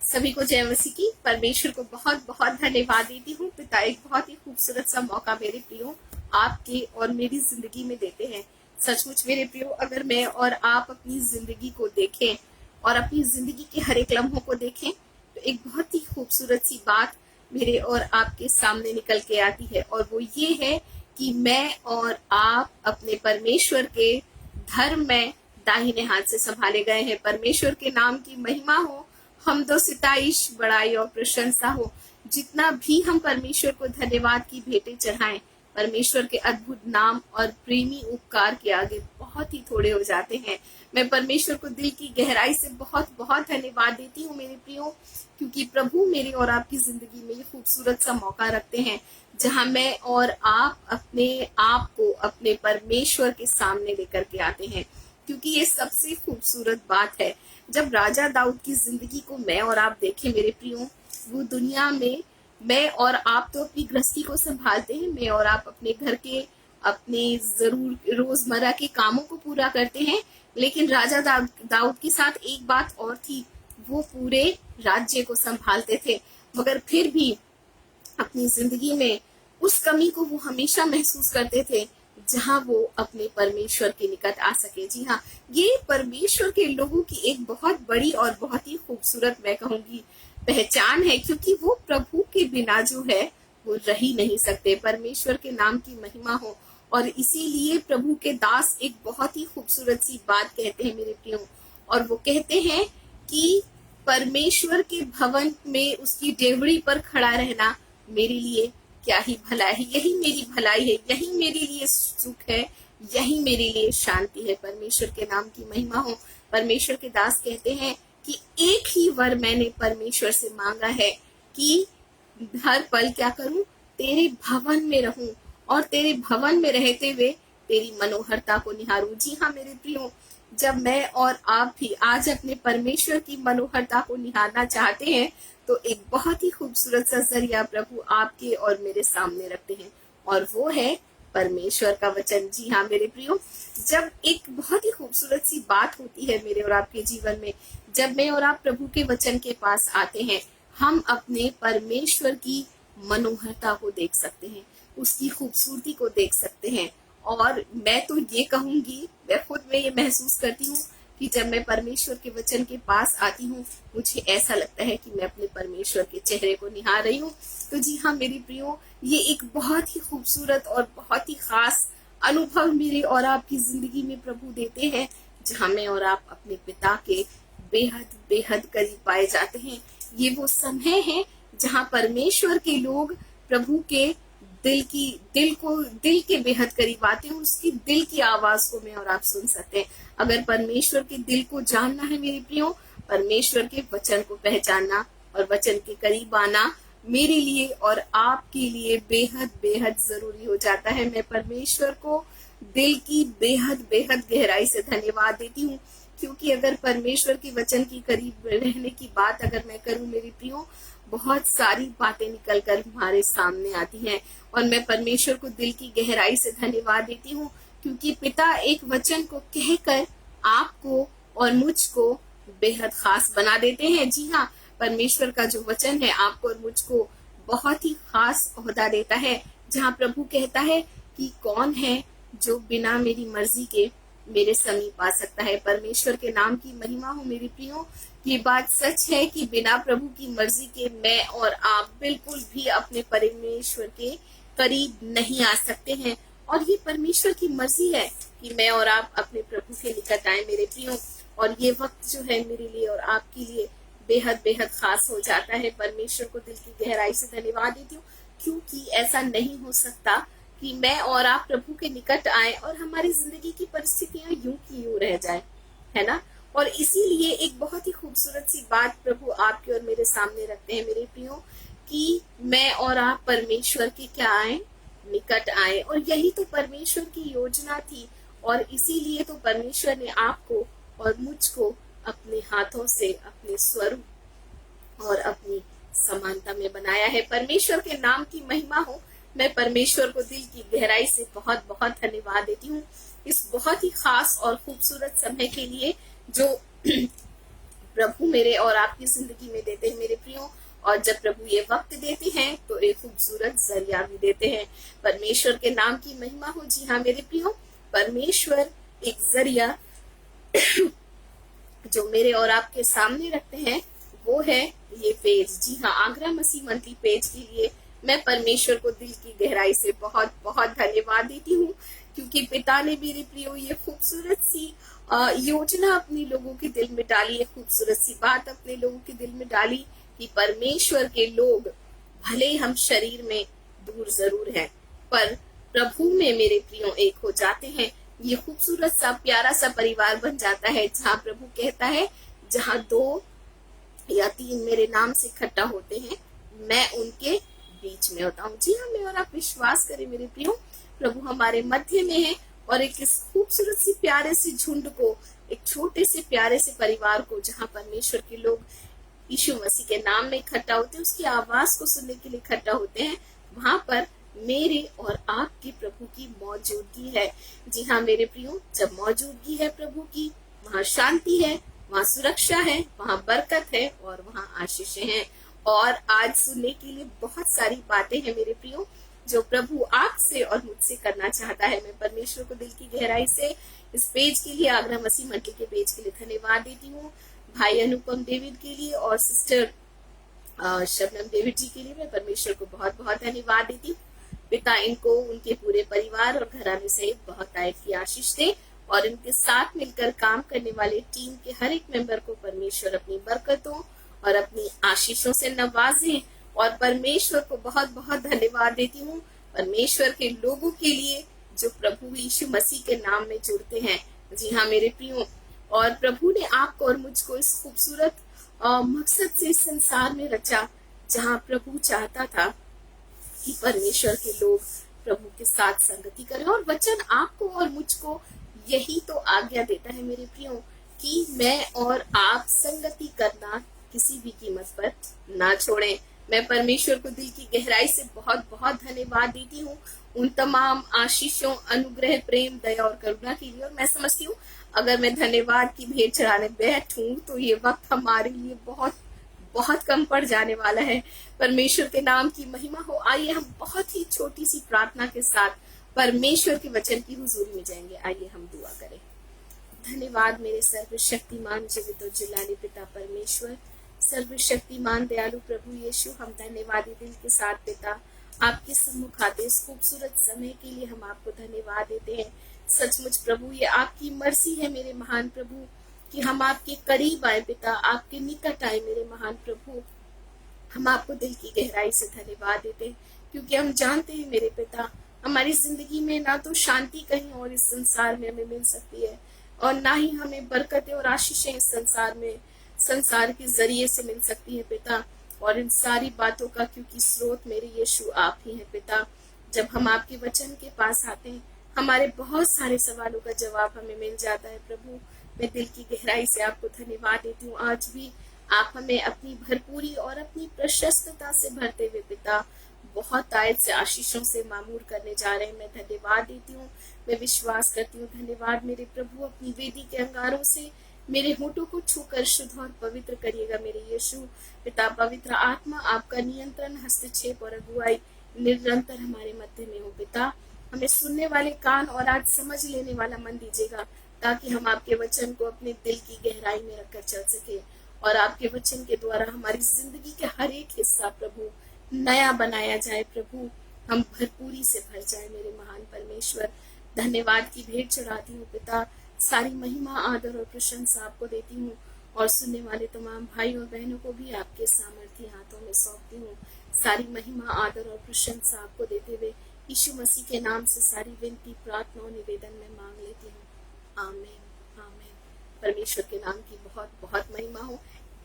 सभी को जय मसीह की। परमेश्वर को बहुत बहुत धन्यवाद देती हूँ। पिता एक बहुत ही खूबसूरत सा मौका मेरे प्रियो आपके और मेरी जिंदगी में देते हैं। सचमुच मेरे प्रियो, अगर मैं और आप अपनी जिंदगी को देखें और अपनी जिंदगी के हर एक लम्हों को देखें तो एक बहुत ही खूबसूरत सी बात मेरे और आपके सामने निकल के आती है, और वो ये है कि मैं और आप अपने परमेश्वर के धर्म में दाहिने हाथ से संभाले गए हैं। परमेश्वर के नाम की महिमा हो, हमदो सिताइश, बड़ाई और प्रशंसा हो। जितना भी हम परमेश्वर को धन्यवाद की भेंटें चढ़ाएं, परमेश्वर के अद्भुत नाम और प्रेमी उपकार के आगे बहुत ही थोड़े हो जाते हैं। मैं परमेश्वर को दिल की गहराई से बहुत बहुत धन्यवाद देती हूँ मेरे प्रियो, क्योंकि प्रभु मेरे और आपकी जिंदगी में ये खूबसूरत सा मौका रखते हैं जहां मैं और आप अपने आप को अपने परमेश्वर के सामने लेकर के आते हैं। क्योंकि ये सबसे खूबसूरत बात है, जब राजा दाऊद की जिंदगी को मैं और आप देखें मेरे प्रियो, वो दुनिया में मैं और आप तो अपनी गृहस्थी को संभालते हैं, मैं और आप अपने घर के अपने जरूर रोजमर्रा के कामों को पूरा करते हैं, लेकिन राजा दाऊद के साथ एक बात और थी, वो पूरे राज्य को संभालते थे। मगर फिर भी अपनी जिंदगी में उस कमी को वो हमेशा महसूस करते थे जहां वो अपने परमेश्वर के निकट आ सके। जी हाँ, ये परमेश्वर के लोगों की एक बहुत बड़ी और बहुत ही खूबसूरत, मैं कहूंगी, पहचान है, क्योंकि वो प्रभु के बिना जो है वो रह ही नहीं सकते। परमेश्वर के नाम की महिमा हो, और इसीलिए प्रभु के दास एक बहुत ही खूबसूरत सी बात कहते हैं मेरे प्रियो, और वो कहते हैं कि परमेश्वर के भवन में उसकी डेवड़ी पर खड़ा रहना मेरे लिए क्या ही भला है, यही मेरी भलाई है, यही मेरे लिए सुख है, यही मेरे लिए शांति है। परमेश्वर के नाम की महिमा हो। परमेश्वर के दास कहते हैं कि एक ही वर मैंने परमेश्वर से मांगा है कि हर पल क्या करूं, तेरे भवन में रहूं और तेरे भवन में रहते हुए तेरी मनोहरता को निहारूं। जी हाँ मेरे प्रियो, जब मैं और आप भी आज अपने परमेश्वर की मनोहरता को निहारना चाहते हैं तो एक बहुत ही खूबसूरत सा जरिया प्रभु आपके और मेरे सामने रखते हैं, और वो है परमेश्वर का वचन। जी हाँ मेरे प्रियो, जब एक बहुत ही खूबसूरत सी बात होती है मेरे और आपके जीवन में, जब मैं और आप प्रभु के वचन के पास आते हैं, हम अपने परमेश्वर की मनोहरता को देख सकते हैं, उसकी खूबसूरती को देख सकते हैं। और मैं तो ये कहूंगी, मैं खुद में ये महसूस करती हूँ कि जब मैं परमेश्वर के वचन के पास आती हूँ, मुझे ऐसा लगता है कि मैं अपने परमेश्वर के चेहरे को निहार रही हूँ। तो जी हाँ मेरी प्रियो, ये एक बहुत ही खूबसूरत और बहुत ही खास अनुभव मेरे और आपकी जिंदगी में प्रभु देते हैं, जहाँ मैं और आप अपने पिता के बेहद बेहद करीब पाए जाते हैं। ये वो समय है जहाँ परमेश्वर के लोग प्रभु के दिल के बेहद करीब आते हैं, उसकी दिल की आवाज को मैं और आप सुन सकते हैं। अगर परमेश्वर के दिल को जानना है मेरे प्रियो, परमेश्वर के वचन को पहचानना और वचन के करीब आना मेरे लिए और आपके लिए बेहद बेहद जरूरी हो जाता है। मैं परमेश्वर को दिल की बेहद बेहद गहराई से धन्यवाद देती हूँ, क्योंकि अगर परमेश्वर के वचन की करीब रहने की बात अगर मैं करूं मेरी प्रियो, बहुत सारी बातें निकल कर हमारे सामने आती हैं, और मैं परमेश्वर को दिल की गहराई से धन्यवाद देती हूँ, क्योंकि पिता एक वचन को कहकर आपको और मुझको बेहद खास बना देते हैं। जी हाँ, परमेश्वर का जो वचन है आपको और मुझको बहुत ही खास ओहदा देता है, जहाँ प्रभु कहता है कि कौन है जो बिना मेरी मर्जी के मेरे समीप आ सकता है। परमेश्वर के नाम की महिमा हो मेरी प्रियो, ये बात सच है कि बिना प्रभु की मर्जी के मैं और आप बिल्कुल भी अपने परमेश्वर के करीब नहीं आ सकते हैं, और ये परमेश्वर की मर्जी है कि मैं और आप अपने प्रभु के निकट आए मेरे प्रियो। और ये वक्त जो है मेरे लिए और आपके लिए बेहद बेहद खास हो जाता है। परमेश्वर को दिल की गहराई से धन्यवाद देती हूँ, क्योंकि ऐसा नहीं हो सकता कि मैं और आप प्रभु के निकट आए और हमारी जिंदगी की परिस्थितियां यूं की यूं रह जाए, है ना। और इसीलिए एक बहुत ही खूबसूरत सी बात प्रभु आपके और मेरे सामने रखते हैं मेरे प्रियो, कि मैं और आप परमेश्वर के क्या आए, निकट आए। और यही तो परमेश्वर की योजना थी, और इसीलिए तो परमेश्वर ने आपको और मुझको अपने हाथों से अपने स्वरूप और अपनी समानता में बनाया है। परमेश्वर के नाम की महिमा हो। मैं परमेश्वर को दिल की गहराई से बहुत बहुत धन्यवाद देती हूँ इस बहुत ही खास और खूबसूरत समय के लिए, जो प्रभु मेरे और आपकी जिंदगी में देते हैं मेरे प्रियो। और जब प्रभु ये वक्त देते हैं तो एक खूबसूरत जरिया भी देते हैं। परमेश्वर के नाम की महिमा हो। जी हाँ मेरे प्रियो, परमेश्वर एक जरिया जो मेरे और आपके सामने रखते हैं वो है ये पेज। जी हाँ, आगरा मसीह मंथली पेज के लिए मैं परमेश्वर को दिल की गहराई से बहुत बहुत धन्यवाद देती हूँ, क्योंकि पिता ने मेरे प्रियो ये खूबसूरत सी योजना अपने लोगों के दिल में डाली है, खूबसूरत सी बात अपने लोगों के दिल में डाली कि परमेश्वर के लोग भले हम शरीर में दूर जरूर हैं पर प्रभु में मेरे प्रियो एक हो जाते हैं। ये खूबसूरत सा प्यारा सा परिवार बन जाता है, जहाँ प्रभु कहता है जहाँ 2 या 3 मेरे नाम से इकट्ठा होते हैं मैं उनके बीच में होता हूँ। जी हाँ, मैं और आप विश्वास करें मेरे प्रियो, प्रभु हमारे मध्य में है और एक इस खूबसूरत सी प्यारे सी झुंड को, एक छोटे से प्यारे से परिवार को, जहाँ परमेश्वर के लोग यीशु मसीह के नाम में इकट्ठा होते हैं, उसकी आवाज को सुनने के लिए इकट्ठा होते हैं, वहां पर मेरे और आपके प्रभु की मौजूदगी है। जी हाँ मेरे प्रियो, जब मौजूदगी है प्रभु की, वहाँ शांति है, वहाँ सुरक्षा है, वहाँ बरकत है और वहाँ आशीषें हैं। और आज सुनने के लिए बहुत सारी बातें हैं मेरे प्रियो जो प्रभु आपसे और मुझसे करना चाहता है। मैं परमेश्वर को दिल की गहराई से इस पेज के लिए, आगरा मसीह मंडली के पेज के लिए धन्यवाद देती हूँ। भाई अनुपम डेविड के लिए और सिस्टर शबनम डेविड जी के लिए मैं परमेश्वर को बहुत बहुत धन्यवाद देती हूँ। पिता इनको, उनके पूरे परिवार और घराने सहित बहुत आयत की आशीष दे और इनके साथ मिलकर काम करने वाले टीम के हर एक मेंबर को परमेश्वर अपनी बरकतों और अपनी आशीषों से नवाजे। और परमेश्वर को बहुत बहुत धन्यवाद देती हूँ परमेश्वर के लोगों के लिए जो प्रभु यीशु मसीह के नाम में जुड़ते हैं। जी हाँ मेरे प्रियो, और प्रभु ने आपको और मुझको इस खूबसूरत मकसद से इस संसार में रचा, जहाँ प्रभु चाहता था कि परमेश्वर के लोग प्रभु के साथ संगति करें। और वचन आपको और मुझको यही तो आज्ञा देता है मेरे प्रियो कि मैं और आप संगति करना किसी भी कीमत पर ना छोड़ें। मैं परमेश्वर को दिल की गहराई से बहुत बहुत धन्यवाद देती हूँ उन तमाम आशीषों, अनुग्रह, प्रेम, दया और करुणा के लिए। और मैं समझती हूँ अगर मैं धन्यवाद की भेंट चढ़ाने बैठूं तो ये वक्त हमारे लिए बहुत बहुत कम पड़ जाने वाला है। परमेश्वर के नाम की महिमा हो। आइए हम बहुत ही छोटी सी प्रार्थना के साथ परमेश्वर के वचन की हुजूरी में जाएंगे। आइए हम दुआ करें। धन्यवाद मेरे सर्वशक्तिमान जीवित और जिलानी पिता परमेश्वर, सर्वशक्तिमान दयालु प्रभु यीशु, हम धन्यवादी दिल के साथ पिता आपके सम्मुख आते इस खूबसूरत समय के लिए हम आपको धन्यवाद देते हैं। सचमुच प्रभु ये आपकी मर्जी है मेरे महान प्रभु कि हम आपके करीब आए पिता, आपके निकट आए मेरे महान प्रभु। हम आपको दिल की गहराई से धन्यवाद देते हैं क्योंकि हम जानते हैं मेरे पिता हमारी जिंदगी में ना तो शांति कहीं और इस संसार में हमें मिल सकती है और ना ही हमें बरकतें और आशीषें इस संसार के जरिए से मिल सकती है पिता। और इन सारी बातों का क्योंकि स्रोत मेरे यीशु आप ही हैं पिता। जब हम आपके वचन के पास आते हैं हमारे बहुत सारे सवालों का जवाब हमें मिल जाता है प्रभु। मैं दिल की गहराई से आपको धन्यवाद देती हूँ। आज भी आप हमें अपनी भरपूरी और अपनी प्रशस्तता से भरते हुए पिता बहुत आयत से आशीषों से मामूर करने जा रहे हैं। मैं धन्यवाद देती हूँ, मैं विश्वास करती हूँ। धन्यवाद मेरे प्रभु, अपनी वेदी के अंगारों से मेरे होठों को छूकर शुद्ध और पवित्र करिएगा मेरे यीशु पिता। पवित्र आत्मा आपका नियंत्रण, हस्तक्षेप और अगुवाई निरंतर हमारे मध्य में हो पिता। हमें सुनने वाले कान और आज समझ लेने वाला मन दीजिएगा ताकि हम आपके वचन को अपने दिल की गहराई में रखकर चल सके और आपके वचन के द्वारा हमारी जिंदगी के हर एक हिस्सा प्रभु नया बनाया जाए प्रभु। हम भरपूरी से भर जाए मेरे महान परमेश्वर। धन्यवाद की भेंट चढ़ाती हूँ पिता। सारी महिमा, आदर और प्रशंसा आपको देती हूँ और सुनने वाले तमाम भाई और बहनों को भी आपके सामर्थ्य हाथों में सौंपती हूँ। सारी महिमा, आदर और प्रशंसा आपको देते हुए यीशु मसीह के नाम से सारी विनती, प्रार्थना और निवेदन में मांग लेती हूँ। आमीन आमीन। परमेश्वर के नाम की बहुत बहुत महिमा हो।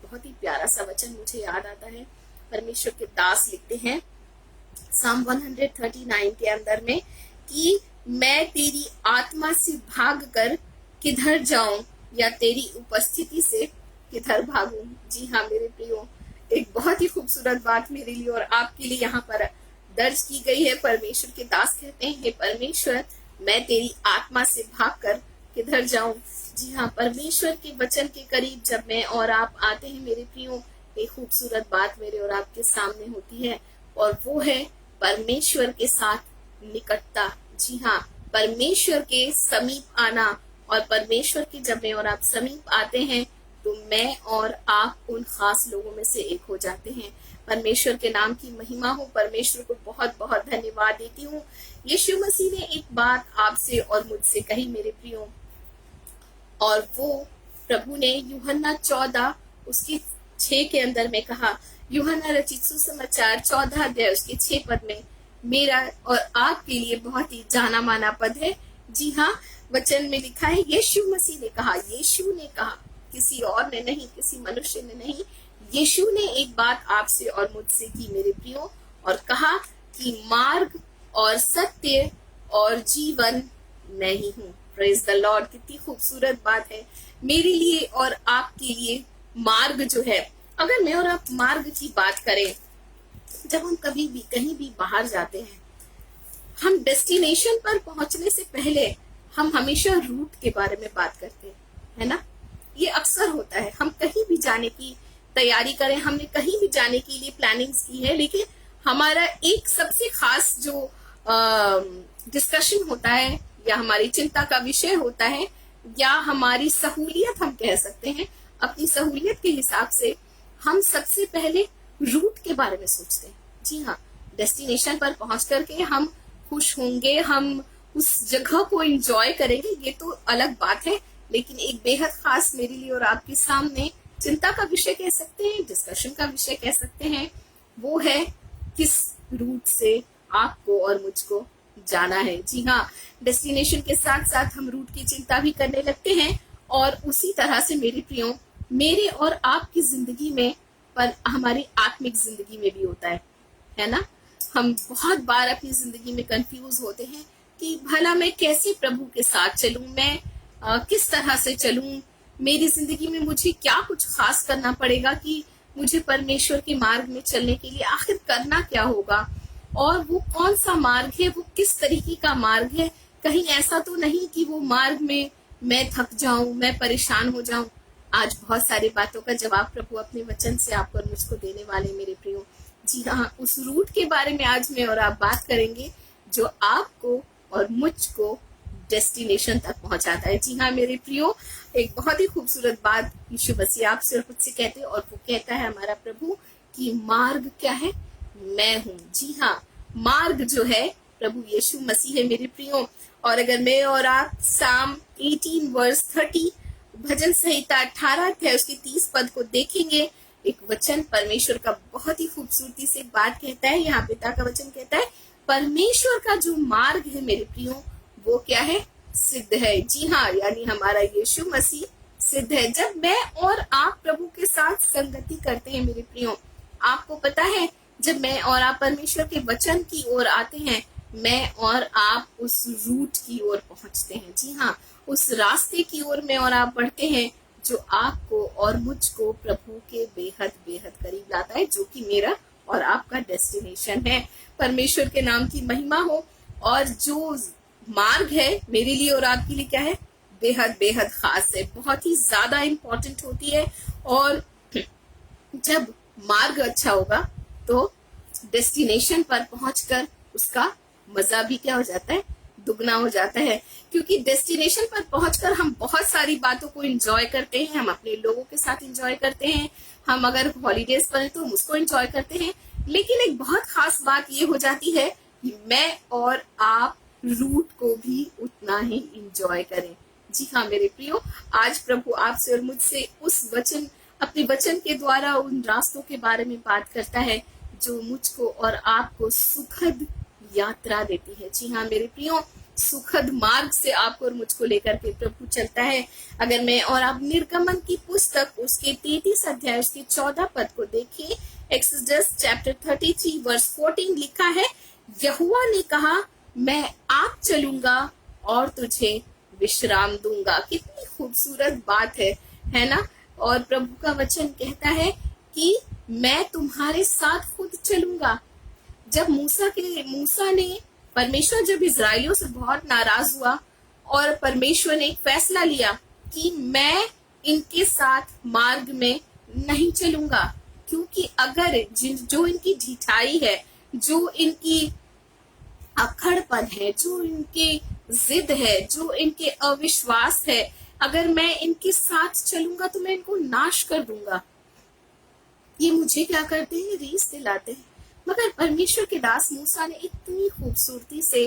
बहुत ही प्यारा सा वचन मुझे याद आता है। परमेश्वर के दास लिखते हैं साम 139 के अंदर में कि मैं तेरी आत्मा से भाग कर किधर जाऊं या तेरी उपस्थिति से किधर भागूं। जी हाँ मेरे प्रियो, एक बहुत ही खूबसूरत बात मेरे लिए और आपके लिए यहाँ पर दर्ज की गई है। परमेश्वर के दास कहते हैं, हे परमेश्वर, मैं तेरी आत्मा से भागकर किधर जाऊं। जी हाँ, परमेश्वर के वचन के करीब जब मैं और आप आते हैं मेरे प्रियो, एक खूबसूरत बात मेरे और आपके सामने होती है, और वो है परमेश्वर के साथ निकटता। जी हाँ, परमेश्वर के समीप आना। और परमेश्वर के जब मैं और आप समीप आते हैं तो मैं और आप उन खास लोगों में से एक हो जाते हैं। परमेश्वर के नाम की महिमा हो। परमेश्वर को बहुत बहुत धन्यवाद देती हूँ। यीशु मसीह ने एक बात आपसे और मुझसे कही मेरे प्रियो, और वो प्रभु ने यूहन्ना 14 उसके 6 के अंदर में कहा। यूहन्ना रचित सुसमाचार 14 अध्याय उसके 6 पद में मेरा और आपके लिए बहुत ही जाना माना पद है। जी हाँ, वचन में लिखा है, यीशु मसीह ने कहा, यीशु ने कहा, किसी और ने नहीं, किसी मनुष्य ने नहीं, यीशु ने एक बात आपसे और मुझसे की मेरे प्रियो, और कहा कि मार्ग और सत्य और जीवन मैं ही हूँ। Praise the Lord. कितनी खूबसूरत बात है मेरे लिए और आपके लिए। मार्ग जो है, अगर मैं और आप मार्ग की बात करें, जब हम कभी भी कहीं भी बाहर जाते हैं, हम डेस्टिनेशन पर पहुंचने से पहले हम हमेशा रूट के बारे में बात करते हैं, है ना। ये अक्सर होता है, हम कहीं भी जाने की तैयारी करें, हमने कहीं भी जाने के लिए प्लानिंग्स की है, लेकिन हमारा एक सबसे खास जो डिस्कशन होता है, या हमारी चिंता का विषय होता है, या हमारी सहूलियत हम कह सकते हैं, अपनी सहूलियत के हिसाब से हम सबसे पहले रूट के बारे में सोचते हैं। जी हाँ, डेस्टिनेशन पर पहुंच करके हम खुश होंगे, हम उस जगह को एंजॉय करेंगे, ये तो अलग बात है, लेकिन एक बेहद खास मेरे लिए और आपके सामने चिंता का विषय कह सकते हैं, डिस्कशन का विषय कह सकते हैं, वो है किस रूट से आपको और मुझको जाना है। जी हाँ, डेस्टिनेशन के साथ साथ हम रूट की चिंता भी करने लगते हैं, और उसी तरह से मेरे प्रियो, मेरे और आपकी जिंदगी में, पर हमारी आत्मिक जिंदगी में भी होता है ना। हम बहुत बार अपनी जिंदगी में कंफ्यूज होते हैं कि भला मैं कैसे प्रभु के साथ चलूं, मैं किस तरह से चलूं, मेरी जिंदगी में मुझे क्या कुछ खास करना पड़ेगा कि मुझे परमेश्वर के मार्ग में चलने के लिए आखिर करना क्या होगा, और वो कौन सा मार्ग है, वो किस तरीके का मार्ग है। कहीं ऐसा तो नहीं कि वो मार्ग में मैं थक जाऊं, मैं परेशान हो जाऊं। आज बहुत सारी बातों का जवाब प्रभु अपने वचन से आपको और मुझको देने वाले मेरे प्रियो। जी हाँ, उस रूट के बारे में आज मैं और आप बात करेंगे जो आपको और मुझको डेस्टिनेशन तक पहुंचाता है। जी हाँ मेरे प्रियो, एक बहुत ही खूबसूरत बात यीशु मसीह आपसे और मुझसे कहते हैं, और वो कहता है हमारा प्रभु कि मार्ग क्या है, मैं हूँ। जी हाँ, मार्ग जो है प्रभु यीशु मसीह है मेरे प्रियो। और अगर मैं और आप साम 18 वर्स 30 भजन संहिता 18 अध्याय उसके 30 पद को देखेंगे, एक वचन परमेश्वर का बहुत ही खूबसूरती से बात कहता है। यहाँ पिता का वचन कहता है, परमेश्वर का जो मार्ग है मेरे प्रियो, वो क्या है, सिद्ध है। जी हाँ, यानी हमारा यीशु मसीह सिद्ध है। जब मैं और आप प्रभु के साथ संगति करते हैं मेरे प्रियो, आपको पता है, जब मैं और आप परमेश्वर के वचन की ओर आते हैं, मैं और आप उस रूट की ओर पहुंचते हैं। जी हाँ, उस रास्ते की ओर में और आप बढ़ते हैं जो आपको और मुझको प्रभु के बेहद बेहद करीब लाता है, जो कि मेरा और आपका डेस्टिनेशन है। परमेश्वर के नाम की महिमा हो। और जो मार्ग है मेरे लिए और आपके लिए क्या है, बेहद बेहद खास है, बहुत ही ज्यादा इम्पोर्टेंट होती है। और जब मार्ग अच्छा होगा तो डेस्टिनेशन पर पहुंचकर उसका मजा भी क्या हो जाता है, दुगना हो जाता है। क्योंकि डेस्टिनेशन पर पहुंचकर हम बहुत सारी बातों को एंजॉय करते हैं, हम अपने लोगों के साथ एंजॉय करते हैं, हम अगर हॉलीडेज पर हैं तो हम उसको एंजॉय करते हैं। लेकिन एक बहुत खास बात ये हो जाती है कि मैं और आप रूट को भी उतना ही एंजॉय करें। जी हाँ मेरे प्रियो, आज प्रभु आपसे और मुझसे उस वचन, अपने वचन के द्वारा उन रास्तों के बारे में बात करता है जो मुझको और आपको सुखद यात्रा देती है। जी हाँ मेरे प्रियो, सुखद मार्ग से आपको और मुझको लेकर के प्रभु चलता है। अगर मैं और आप निर्गमन की पुस्तक उसके 33 अध्याय उसके 14 पद को देखें, एक्सोडस चैप्टर 33 वर्स 14 लिखा है, यहोवा ने कहा, मैं आप चलूंगा और तुझे विश्राम दूंगा। कितनी खूबसूरत बात है ना। और प्रभु का वचन कहता है कि मैं तुम्हारे साथ खुद चलूंगा। जब मूसा ने परमेश्वर जब इजराइलियों से बहुत नाराज हुआ और परमेश्वर ने एक फैसला लिया कि मैं इनके साथ मार्ग में नहीं चलूंगा, क्योंकि अगर जो इनकी ढिठाई है, जो इनकी अक्खड़पन है, जो इनकी जिद है, जो इनके अविश्वास है, अगर मैं इनके साथ चलूंगा तो मैं इनको नाश कर दूंगा। ये मुझे क्या करते हैं, रीस दिलाते हैं। मगर परमेश्वर के दास मूसा ने इतनी खूबसूरती से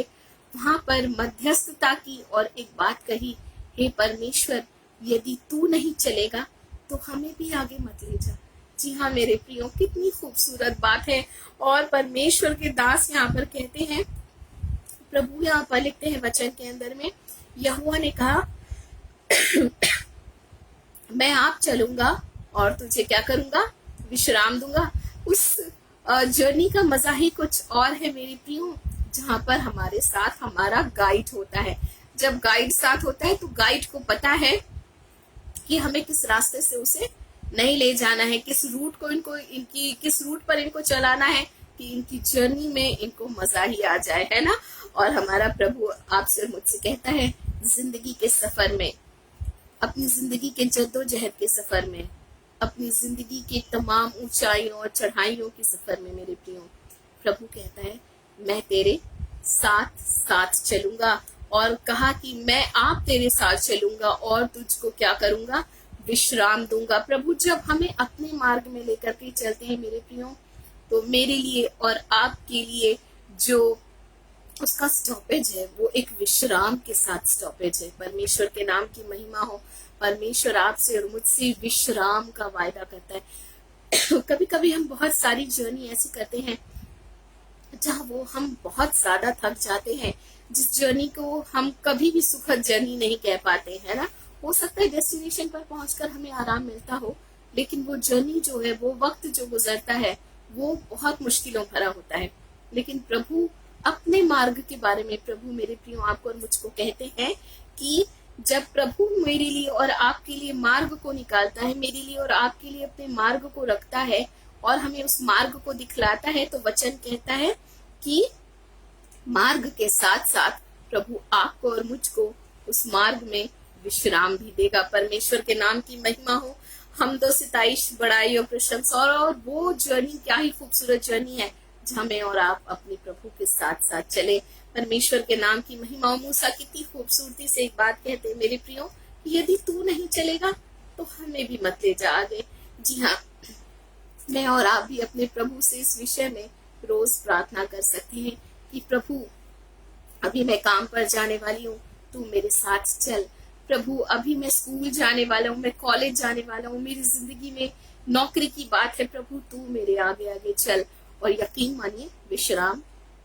वहां पर मध्यस्थता की और एक बात कही, हे परमेश्वर, यदि तू नहीं चलेगा तो हमें भी आगे मत ले जा। जी हाँ मेरे प्रियो, कितनी खूबसूरत बात है। और परमेश्वर के दास यहाँ पर कहते हैं, प्रभु यहाँ पर लिखते हैं वचन के अंदर में, यहोवा ने कहा मैं आप चलूंगा और तुझे क्या करूंगा, विश्राम दूंगा। उस जर्नी का मजा ही कुछ और है मेरी प्रियो, जहाँ पर हमारे साथ हमारा गाइड होता है। जब गाइड साथ होता है तो गाइड को पता है कि हमें किस रास्ते से उसे नहीं ले जाना है, किस रूट को किस रूट पर इनको चलाना है कि इनकी जर्नी में इनको मजा ही आ जाए, है ना। और हमारा प्रभु आपसे और मुझसे कहता है, जिंदगी के सफर में, अपनी जिंदगी के जद्दोजहद के सफर में, अपनी जिंदगी के तमाम ऊंचाइयों और चढ़ाइयों के सफर में मेरे प्रियो, प्रभु कहता है मैं तेरे साथ साथ चलूंगा। और कहा कि मैं आप तेरे साथ चलूंगा और तुझको क्या करूंगा, विश्राम दूंगा। प्रभु जब हमें अपने मार्ग में लेकर के चलते हैं मेरे प्रियो, तो मेरे लिए और आपके लिए जो उसका स्टॉपेज है वो एक विश्राम के साथ स्टॉपेज है। परमेश्वर के नाम की महिमा हो। परमेश्वर आपसे और मुझसे विश्राम का वायदा करता है। कभी कभी हम बहुत सारी जर्नी ऐसी करते हैं जहाँ वो हम बहुत ज्यादा थक जाते हैं, जिस जर्नी को हम कभी भी सुखद जर्नी नहीं कह पाते, है ना। हो सकता है डेस्टिनेशन पर पहुंचकर हमें आराम मिलता हो, लेकिन वो जर्नी जो है, वो वक्त जो गुजरता है, वो बहुत मुश्किलों भरा होता है। लेकिन प्रभु अपने मार्ग के बारे में, प्रभु मेरे प्रियो आपको और मुझको कहते हैं कि जब प्रभु मेरे लिए और आपके लिए मार्ग को निकालता है, मेरे लिए और आपके लिए अपने मार्ग को रखता है और हमें उस मार्ग को दिखलाता है, तो वचन कहता है कि मार्ग के साथ साथ प्रभु आपको और मुझको उस मार्ग में विश्राम भी देगा। परमेश्वर के नाम की महिमा हो। हम दो सिताइश, बड़ाई और प्रशंसा। और वो जर्नी क्या ही खूबसूरत जर्नी है जहाँ मैं और आप अपने प्रभु के साथ साथ चले। परमेश्वर के नाम की महिमा हो। मूसा कितनी खूबसूरती से एक बात कहते हैं मेरे प्रियो, यदि तू नहीं चलेगा तो हमें भी मत ले जा आगे। जी हाँ, मैं और आप भी अपने प्रभु से इस विषय में रोज प्रार्थना कर सकते हैं कि प्रभु अभी मैं काम पर जाने वाली हूँ, तू मेरे साथ चल। प्रभु अभी मैं स्कूल जाने वाला हूँ, मैं कॉलेज जाने वाला हूँ, मेरी जिंदगी में नौकरी की बात है, प्रभु तू मेरे आगे आगे चल। और यकीन मानिए विश्राम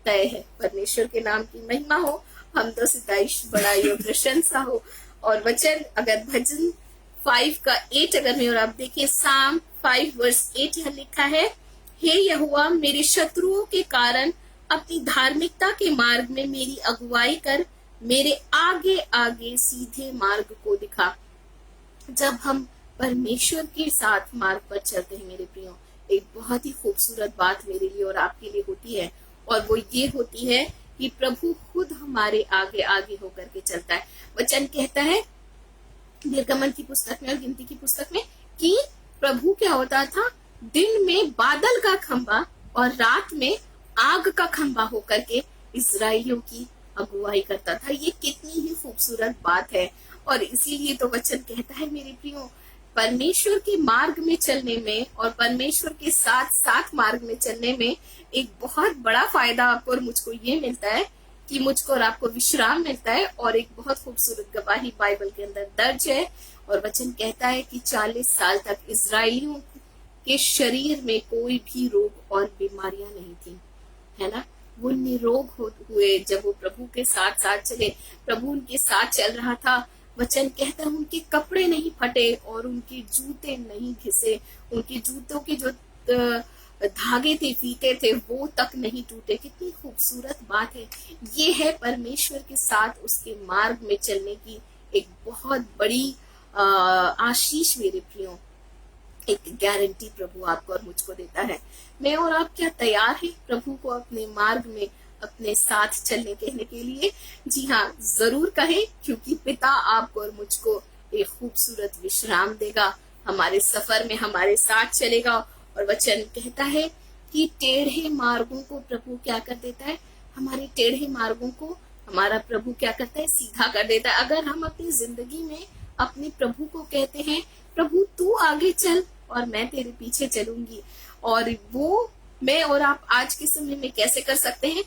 तय है। परमेश्वर के नाम की महिमा हो। हम तो सिताइश, बड़ाई और प्रशंसा हो। और वचन अगर भजन 5 का 8 अगर मैं और आप देखें, साम 5 वर्स 8 यह लिखा है, हे यहोवा मेरे शत्रुओं के कारण अपनी धार्मिकता के मार्ग में मेरी अगुवाई कर, मेरे आगे आगे सीधे मार्ग को दिखा। जब हम परमेश्वर के साथ मार्ग पर चलते हैं मेरे प्रियो, एक बहुत ही खूबसूरत बात मेरे लिए और आपके लिए होती है, और वो ये होती है कि प्रभु खुद हमारे आगे आगे होकर के चलता है। वचन कहता है निर्गमन की पुस्तक में और गिनती की पुस्तक में कि प्रभु क्या होता था, दिन में बादल का खंबा और रात में आग का खंबा होकर के इजराइलियों की अगुवाई करता था। ये कितनी ही खूबसूरत बात है। और इसीलिए तो वचन कहता है मेरे प्रियो, परमेश्वर के मार्ग में चलने में और परमेश्वर के साथ साथ मार्ग में चलने में एक बहुत बड़ा फायदा आपको और मुझको ये मिलता है कि मुझको और आपको विश्राम मिलता है। और एक बहुत खूबसूरत गवाही बाइबल के अंदर दर्ज है। और वचन कहता है कि 40 साल तक इजराइलियों के शरीर में कोई भी रोग और बीमारियां नहीं थी, है ना। वो निरोग हुए जब वो प्रभु के साथ साथ चले, प्रभु उनके साथ चल रहा था। वचन कहता है उनके कपड़े नहीं फटे और उनके जूते नहीं घिसे, उनके जूतों के जो धागे थे, फीते थे, वो तक नहीं टूटे। कितनी खूबसूरत बात है। ये है परमेश्वर के साथ उसके मार्ग में चलने की एक बहुत बड़ी आशीष मेरे प्रियो, एक गारंटी प्रभु आपको और मुझको देता है। मैं और आप क्या तैयार हैं प्रभु को अपने मार्ग में अपने साथ चलने कहने के लिए? जी हाँ, जरूर कहें, क्योंकि पिता आपको और मुझको एक खूबसूरत विश्राम देगा, हमारे सफर में हमारे साथ चलेगा। और वचन कहता है कि टेढ़े मार्गों को प्रभु क्या कर देता है, हमारे टेढ़े मार्गों को हमारा प्रभु क्या करता है, सीधा कर देता है। अगर हम अपनी जिंदगी में अपने प्रभु को कहते हैं, प्रभु तू आगे चल और मैं तेरे पीछे चलूंगी, और वो मैं और आप आज के समय में कैसे कर सकते हैं?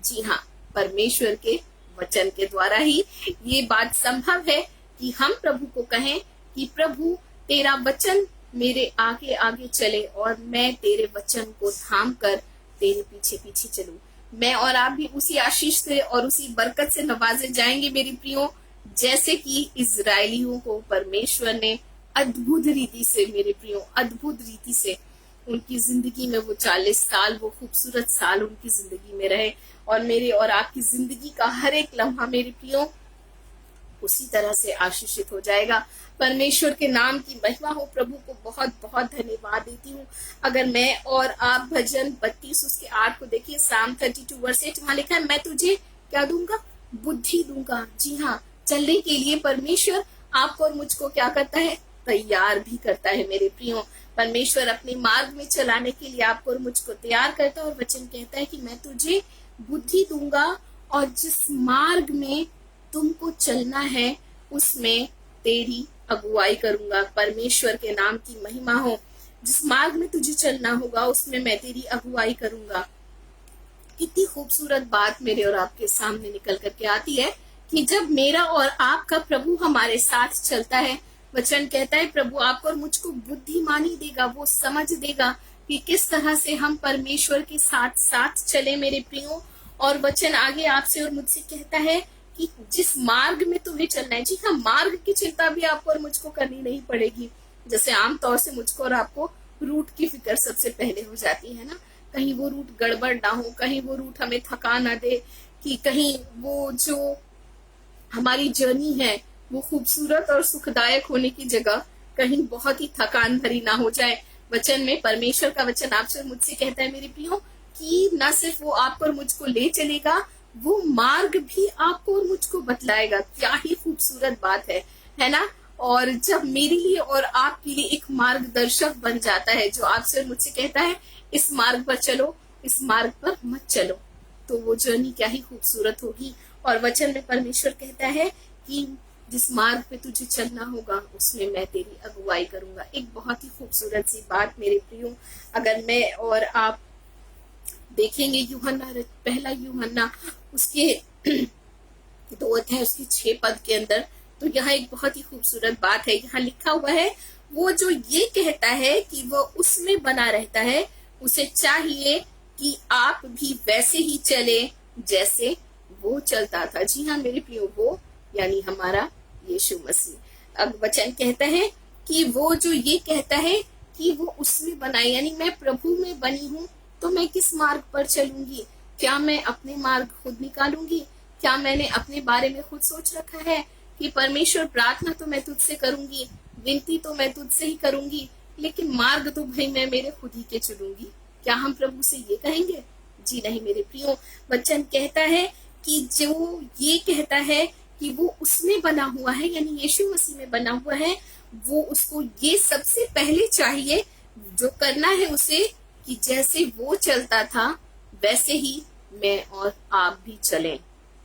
जी हाँ, परमेश्वर के वचन के द्वारा ही ये बात संभव है कि हम प्रभु को कहें कि प्रभु तेरा वचन मेरे आगे आगे चले और मैं तेरे वचन को थाम कर तेरे पीछे पीछे चलूं। मैं और आप भी उसी आशीष से और उसी बरकत से नवाजे जाएंगे मेरी प्रियो, जैसे कि इजरायलियों को परमेश्वर ने अद्भुत रीति से, मेरे प्रियो, अद्भुत रीति से उनकी जिंदगी में वो 40 साल, वो खूबसूरत साल उनकी जिंदगी में रहे, और मेरे और आपकी जिंदगी का हर एक लम्हा मेरे प्रियो उसी तरह से आशीषित हो जाएगा। परमेश्वर के नाम की महिमा हो। प्रभु को बहुत बहुत धन्यवाद देती हूँ। अगर मैं और आप भजन 32 उसके 8 को देखिए, Psalm 32 वर्स 8, वहां लिखा है, मैं तुझे क्या दूंगा? बुद्धि दूंगा। जी हाँ, चलने के लिए परमेश्वर आपको और मुझको क्या करता है? तैयार भी करता है मेरे प्रियो। परमेश्वर अपने मार्ग में चलाने के लिए आपको और मुझको तैयार करता है, और वचन कहता है कि मैं तुझे बुद्धि दूंगा और जिस मार्ग में तुमको चलना है उसमें तेरी अगुवाई करूंगा। परमेश्वर के नाम की महिमा हो। जिस मार्ग में तुझे चलना होगा उसमें मैं तेरी अगुवाई करूंगा। कितनी खूबसूरत बात मेरे और आपके सामने निकल करके आती है कि जब मेरा और आपका प्रभु हमारे साथ चलता है, वचन कहता है प्रभु आपको और मुझको बुद्धिमानी देगा, वो समझ देगा कि किस तरह से हम परमेश्वर के साथ साथ चले मेरे प्रियो। और वचन आगे आपसे और मुझसे कहता है कि जिस मार्ग में तुम्हें चलना है, जी हाँ, मार्ग की चिंता भी आपको और मुझको करनी नहीं पड़ेगी। जैसे आमतौर से मुझको और आपको रूट की फिक्र सबसे पहले हो जाती है ना, कहीं वो रूट गड़बड़ ना हो, कहीं वो रूट हमें थका ना दे, कि कहीं वो जो हमारी जर्नी है वो खूबसूरत और सुखदायक होने की जगह कहीं बहुत ही थकान भरी ना हो जाए। वचन में परमेश्वर का वचन आपसे और मुझसे कहता है मेरे प्रियो कि न सिर्फ वो आपको और मुझको ले चलेगा, वो मार्ग भी आपको और मुझको बतलाएगा। क्या ही खूबसूरत बात है ना। और जब मेरे लिए और आपके लिए एक मार्गदर्शक बन जाता है जो आपसे और मुझसे कहता है इस मार्ग पर चलो, इस मार्ग पर मत चलो, तो वो जर्नी क्या ही खूबसूरत होगी। और वचन में परमेश्वर कहता है कि जिस मार्ग पे तुझे चलना होगा उसमें मैं तेरी अगुवाई करूंगा। एक बहुत ही खूबसूरत सी बात मेरे प्रियो। अगर मैं और आप देखेंगे यूहन्ना, पहला यूहन्ना उसके 2 अध्याय उसके 6 पद के अंदर, तो यहाँ एक बहुत ही खूबसूरत बात है। यहाँ लिखा हुआ है, वो जो ये कहता है कि वो उसमें बना रहता है, उसे चाहिए कि आप भी वैसे ही चले जैसे वो चलता था। जी हाँ मेरे प्रियो, वो यानी हमारा यीशु मसीह। अब वचन कहता है कि वो जो ये कहता है कि वो उसमें बना, यानी मैं प्रभु में बनी हूँ, तो मैं किस मार्ग पर चलूंगी? क्या मैं अपने मार्ग खुद निकालूंगी? क्या मैंने अपने बारे में खुद सोच रखा है कि परमेश्वर प्रार्थना तो मैं तुझसे करूंगी, विनती तो मैं तुझसे ही करूंगी, लेकिन मार्ग तो भाई मैं मेरे खुद ही के चुनूंगी? क्या हम प्रभु से ये कहेंगे? जी नहीं मेरे प्रियो। वचन कहता है कि जो ये कहता है कि वो उसमें बना हुआ है, यानी यीशु मसीह में बना हुआ है, वो उसको ये सबसे पहले चाहिए जो करना है उसे, कि जैसे वो चलता था वैसे ही मैं और आप भी चलें।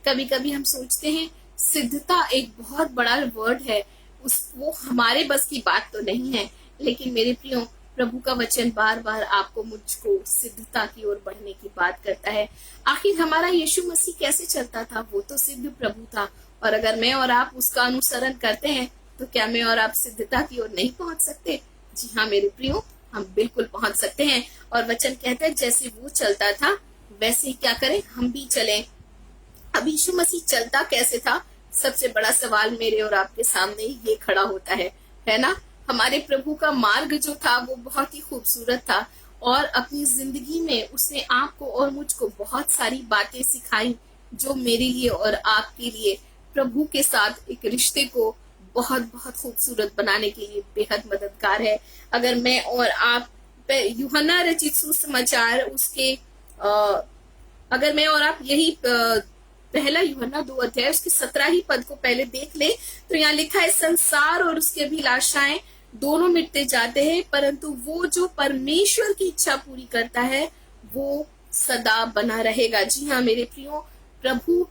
कभी कभी हम सोचते हैं सिद्धता एक बहुत बड़ा वर्ड है, वो हमारे बस की बात तो नहीं है, लेकिन मेरे प्रियो प्रभु का वचन बार बार आपको मुझको सिद्धता की ओर बढ़ने की बात करता है। आखिर हमारा यीशु मसीह कैसे चलता था? वो तो सिद्ध प्रभु था, और अगर मैं और आप उसका अनुसरण करते हैं तो क्या मैं और आप सिद्धता की ओर नहीं पहुंच सकते? जी हाँ मेरे प्रियो, हम बिल्कुल पहुंच सकते हैं। और वचन कहता है जैसे वो चलता था वैसे ही क्या करें, हम भी चलें। अब यीशु मसीह चलता कैसे था? सबसे बड़ा सवाल मेरे और आपके सामने ये खड़ा होता है ना। हमारे प्रभु का मार्ग जो था वो बहुत ही खूबसूरत था, और अपनी जिंदगी में उसने आपको और मुझको बहुत सारी बातें सिखाई जो मेरे लिए और आपके लिए प्रभु के साथ एक रिश्ते को बहुत बहुत खूबसूरत बनाने के लिए बेहद मददगार है। अगर मैं और आप यूहन्ना रचित सुसमाचार उसके अगर मैं और आप यही पहला यूहन्ना 2 अध्याय उसके 17 ही पद को पहले देख ले तो यहाँ लिखा है, संसार और उसकी अभिलाषाएं दोनों मिटते जाते हैं, परंतु वो जो परमेश्वर की इच्छा पूरी करता है वो सदा बना रहेगा। जी हाँ मेरे प्रियो, प्रभु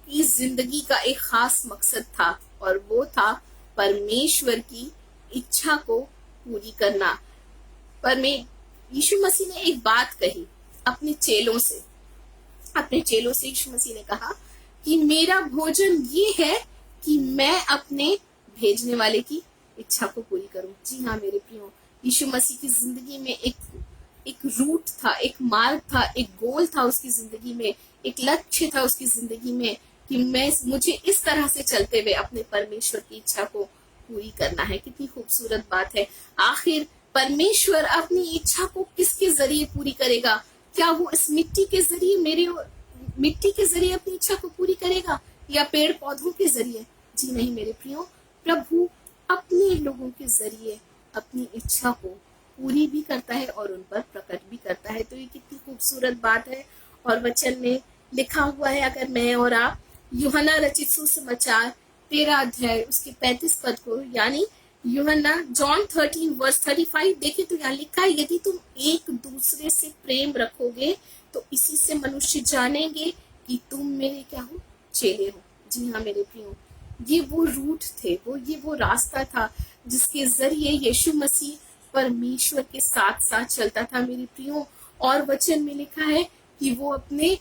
की जिंदगी का एक खास मकसद था और वो था परमेश्वर की इच्छा को पूरी करना। पर यीशु मसीह ने एक बात कही अपने चेलों से यीशु मसीह ने कहा कि मेरा भोजन ये है कि मैं अपने भेजने वाले की इच्छा को पूरी करूं। जी हाँ मेरे प्रियो, यीशु मसीह की जिंदगी में एक रूट था, एक मार्ग था, एक गोल था उसकी जिंदगी में, एक लक्ष्य था उसकी जिंदगी में कि मुझे इस तरह से चलते हुए अपने परमेश्वर की इच्छा को पूरी करना है। कितनी खूबसूरत बात है। आखिर परमेश्वर अपनी इच्छा को किसके जरिए पूरी करेगा? क्या वो इस मिट्टी के जरिए अपनी इच्छा को पूरी करेगा या पेड़ पौधों के जरिए? जी नहीं मेरे प्रियो, प्रभु अपने लोगों के जरिए अपनी इच्छा को पूरी भी करता है और उन पर प्रकट भी करता है। तो ये कितनी खूबसूरत बात है। और वचन में लिखा हुआ है, अगर मैं और आप यूहन्ना रचित सुसमाचार 13 अध्याय उसके 35 पद को, यानी यूहन्ना जॉन 13 वर्स 35 देखे तो यहाँ लिखा है, यदि तुम एक दूसरे से प्रेम रखोगे तो इसी से मनुष्य जानेंगे कि तुम मेरे क्या हो, चेले हो। जी हाँ मेरे प्रियो, ये वो रूट थे, वो रास्ता था जिसके जरिए यीशु मसीह परमेश्वर के साथ साथ चलता था मेरे प्रियो। और वचन में लिखा है कि वो अपने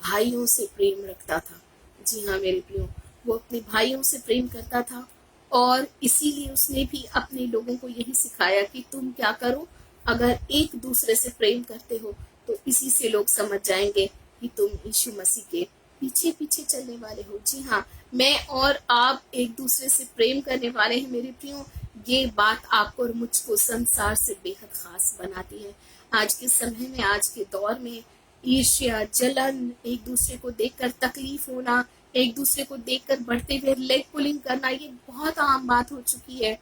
भाइयों से प्रेम रखता था। जी हाँ मेरे प्रियो, वो अपने भाइयों से प्रेम करता था और इसीलिए उसने भी अपने लोगों को यही सिखाया कि तुम क्या करो, अगर एक दूसरे से प्रेम करते हो तो इसी से लोग समझ जाएंगे कि तुम यीशु मसीह के पीछे पीछे चलने वाले हो। जी हाँ, मैं और आप एक दूसरे से प्रेम करने वाले हैं मेरे प्रियो। ये बात आपको और मुझको संसार से बेहद खास बनाती है। आज के समय में, आज के दौर में ईर्ष्या, जलन, एक दूसरे को देखकर तकलीफ होना, एक दूसरे को देखकर बढ़ते हुए लेग पुलिंग करना, ये बहुत आम बात हो चुकी है।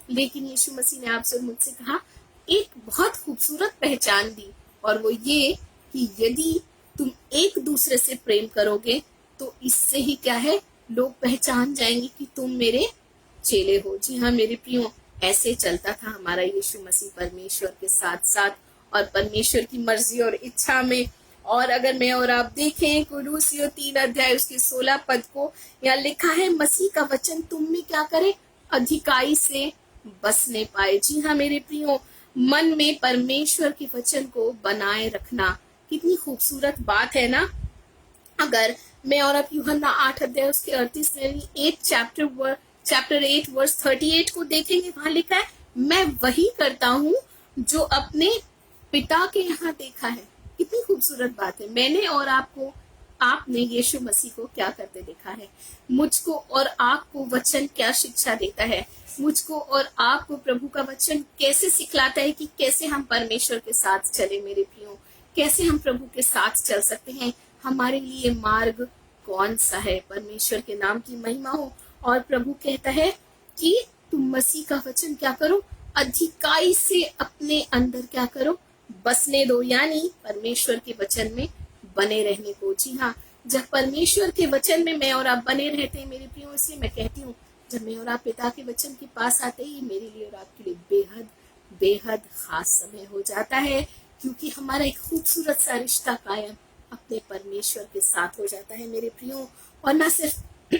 लेकिन यीशु मसीह ने आपसे और मुझसे कहा, एक बहुत खूबसूरत पहचान दी, और वो ये कि यदि तुम एक दूसरे से प्रेम करोगे तो इससे ही क्या है, लोग पहचान जाएंगे कि तुम मेरे चेले हो। जी हाँ मेरे प्रियो, ऐसे चलता था हमारा यीशु मसीह परमेश्वर के साथ साथ और परमेश्वर की मर्जी और इच्छा में। और अगर मैं और आप देखें कुलूसियों 3 अध्याय उसके 16 पद को, यहाँ लिखा है, मसीह का वचन तुम में क्या करे, अधिकाई से बसने पाए। जी हाँ मेरे प्रियो, मन में परमेश्वर के वचन को बनाए रखना कितनी खूबसूरत बात है ना। अगर मैं और आप यूहन्ना 8 अध्याय उसके 38 चैप्टर 8 वर्स 38 को देखेंगे, वहां लिखा है, मैं वही करता हूँ जो अपने पिता के यहाँ देखा है। कितनी खूबसूरत बात है। मैंने और आपने यीशु मसीह को क्या करते देखा है। मुझको और आपको वचन क्या शिक्षा देता है, मुझको और आपको प्रभु का वचन कैसे सिखलाता है कि कैसे हम परमेश्वर के साथ चले मेरे प्रियो, कैसे हम प्रभु के साथ चल सकते हैं, हमारे लिए मार्ग कौन सा है। परमेश्वर के नाम की महिमा हो। और प्रभु कहता है कि तुम मसीह का वचन क्या करो, अधिकाई से अपने अंदर क्या करो, बसने दो, यानी परमेश्वर के वचन में बने रहने को। जी हाँ, जब परमेश्वर के वचन में मैं और आप बने रहते हैं मेरे प्रियो, इसलिए मैं कहती हूँ, जब मैं और आप पिता के वचन के पास आते ही मेरे लिए और आपके लिए बेहद बेहद खास समय हो जाता है, क्योंकि हमारा एक खूबसूरत सा रिश्ता कायम अपने परमेश्वर के साथ हो जाता है मेरे प्रियो। और न सिर्फ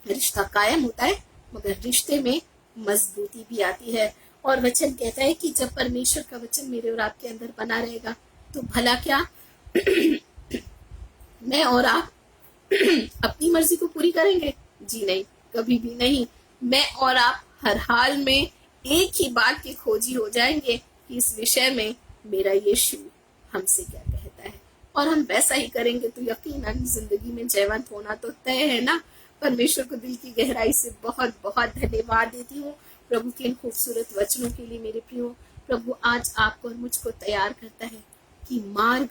रिश्ता कायम होता है, मगर रिश्ते में मजबूती भी आती है। और वचन कहता है कि जब परमेश्वर का वचन मेरे और आपके अंदर बना रहेगा तो भला क्या मैं और आप अपनी मर्जी को पूरी करेंगे? जी नहीं, कभी भी नहीं। मैं और आप हर हाल में एक ही बात के खोजी हो जाएंगे कि इस विषय में मेरा यीशु हमसे क्या कहता है, और हम वैसा ही करेंगे तो यकीनन जिंदगी में जयवंत होना तो तय है ना। परमेश्वर को दिल की गहराई से बहुत बहुत धन्यवाद देती हूँ प्रभु के इन खूबसूरत वचनों के लिए मेरे प्रियो। प्रभु आज आपको और मुझको तैयार करता है कि मार्ग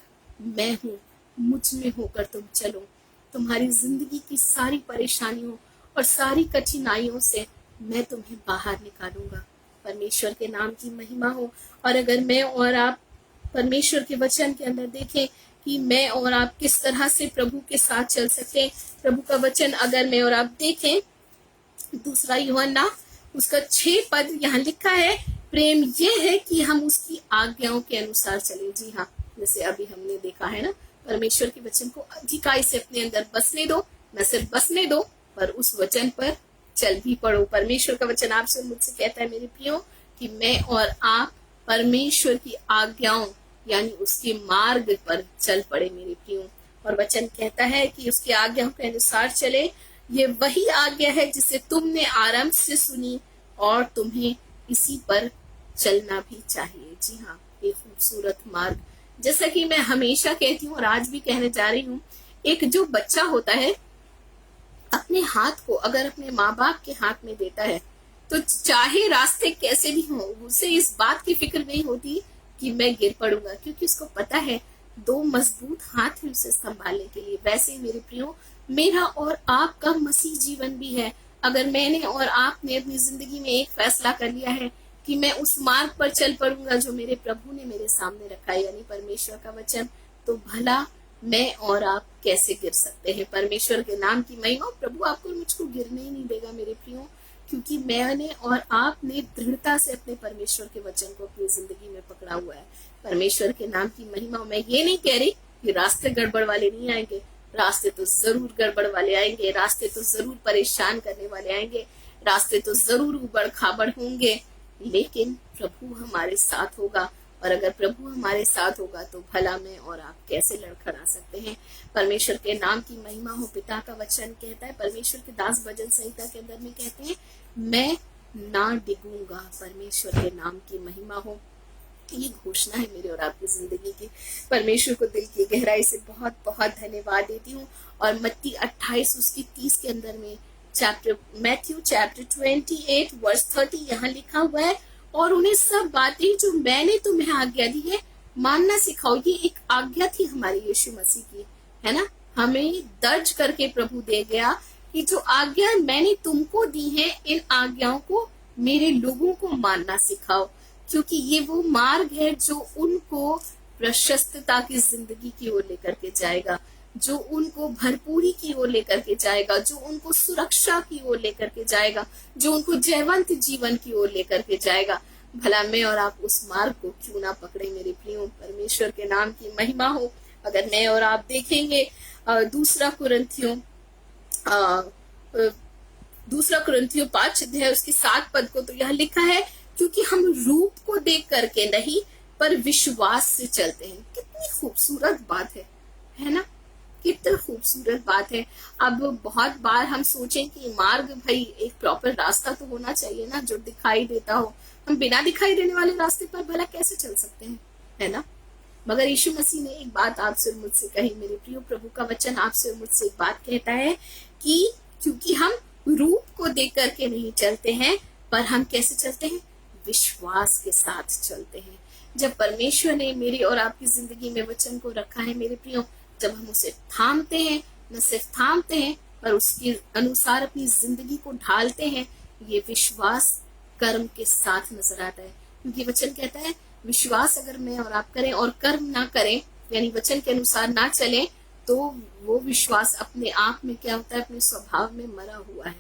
मैं हूँ, मुझ में होकर तुम चलो। तुम्हारी जिंदगी की सारी परेशानियों और सारी कठिनाइयों से मैं तुम्हें बाहर निकालूंगा। परमेश्वर के नाम की महिमा हो। और अगर मैं और आप परमेश्वर के वचन के अंदर देखें कि मैं और आप किस तरह से प्रभु के साथ चल सकते हैं। प्रभु का वचन अगर मैं और आप देखें, दूसरा यूहन्ना उसका 6 पद यहाँ लिखा है, प्रेम ये है कि हम उसकी आज्ञाओं के अनुसार चले। जी हाँ, जैसे अभी हमने देखा है ना, परमेश्वर के वचन को अधिकाई से अपने अंदर बसने दो, न सिर्फ बसने दो पर उस वचन पर चल भी पड़ो। परमेश्वर का वचन आपसे मुझसे कहता है मेरे प्रियो कि मैं और आप परमेश्वर की आज्ञाओं यानी उसके मार्ग पर चल पड़े मेरे प्रियो। और वचन कहता है कि उसकी आज्ञाओं के अनुसार चले। ये वही आज्ञा है जिसे तुमने आरंभ से सुनी और तुम्हें इसी पर चलना भी चाहिए। जी हाँ, एक खूबसूरत मार्ग, जैसा कि मैं हमेशा कहती हूँ और आज भी कहने जा रही हूँ, एक जो बच्चा होता है अपने हाथ को अगर अपने माँ बाप के हाथ में देता है तो चाहे रास्ते कैसे भी हो, उसे इस बात की फिक्र नहीं होती कि मैं गिर पड़ूंगा, क्योंकि उसको पता है 2 मजबूत हाथ है उसे संभालने के लिए। वैसे ही मेरे प्रियो, मेरा और आपका मसीह जीवन भी है। अगर मैंने और आपने अपनी जिंदगी में एक फैसला कर लिया है कि मैं उस मार्ग पर चल पड़ूंगा जो मेरे प्रभु ने मेरे सामने रखा है, यानी परमेश्वर का वचन, तो भला मैं और आप कैसे गिर सकते हैं। परमेश्वर के नाम की महिमा। प्रभु आपको मुझको गिरने ही नहीं देगा मेरे प्रियो, क्योंकि मैंने और आपने दृढ़ता से अपने परमेश्वर के वचन को अपनी जिंदगी में पकड़ा हुआ है। परमेश्वर के नाम की महिमा। मैं ये नहीं कह रही कि रास्ते गड़बड़ वाले नहीं आएंगे, रास्ते तो जरूर गड़बड़ वाले आएंगे, रास्ते तो जरूर परेशान करने वाले आएंगे, रास्ते तो जरूर उबड़ खाबड़ होंगे, लेकिन प्रभु हमारे साथ होगा। और अगर प्रभु हमारे साथ होगा तो भला मैं और आप कैसे लड़खड़ा सकते हैं। परमेश्वर के नाम की महिमा हो। पिता का वचन कहता है, परमेश्वर के दास भजन संहिता के अंदर में कहते हैं, मैं ना डिगूंगा। परमेश्वर के नाम की महिमा हो। ये घोषणा है मेरे और आपकी जिंदगी की। परमेश्वर को दिल की गहराई से बहुत बहुत धन्यवाद देती हूँ। और मत्ती 28 उसकी 30 के अंदर में मैथ्यू चैप्टर 28 वर्स 30 यहाँ लिखा हुआ है, और उन्हें सब बातें जो मैंने तुम्हें आज्ञा दी है मानना सिखाओ। ये एक आज्ञा थी हमारी यीशु मसीह की, है ना। हमें दर्ज करके प्रभु दे गया कि जो आज्ञा मैंने तुमको दी है, इन आज्ञाओं को मेरे लोगों को मानना सिखाओ, क्योंकि ये वो मार्ग है जो उनको प्रशस्तता की जिंदगी की ओर लेकर के जाएगा, जो उनको भरपूरी की ओर लेकर के जाएगा, जो उनको सुरक्षा की ओर लेकर के जाएगा, जो उनको जयवंत जीवन की ओर लेकर के जाएगा। भला मैं और आप उस मार्ग को क्यों ना पकड़े मेरे प्रियो। परमेश्वर के नाम की महिमा हो। अगर मैं और आप देखेंगे दूसरा कुरिन्थियों 5 अध्याय उसकी 7 पद को, तो यहाँ लिखा है, क्योंकि हम रूप को देख करके नहीं पर विश्वास से चलते हैं। कितनी खूबसूरत बात है ना, कितनी खूबसूरत बात है। अब बहुत बार हम सोचें कि मार्ग, भाई एक प्रॉपर रास्ता तो होना चाहिए ना जो दिखाई देता हो। हम बिना दिखाई देने वाले रास्ते पर भला कैसे चल सकते हैं, है ना। मगर यीशु मसीह ने एक बात आपसे और मुझसे कही मेरे प्रियो। प्रभु का वचन आपसे और मुझसे एक बात कहता है कि क्योंकि हम रूप को देख करके नहीं चलते हैं, पर हम कैसे चलते हैं, विश्वास के साथ चलते हैं। जब परमेश्वर ने मेरी और आपकी जिंदगी में वचन को रखा है मेरे प्रियो, जब हम उसे थामते हैं, न सिर्फ थामते हैं पर उसके अनुसार अपनी जिंदगी को ढालते हैं, ये विश्वास कर्म के साथ नजर आता है। क्योंकि वचन कहता है, विश्वास अगर मैं और आप करें और कर्म ना करें, यानी वचन के अनुसार ना चलें, तो वो विश्वास अपने आप में क्या होता है, अपने स्वभाव में मरा हुआ है।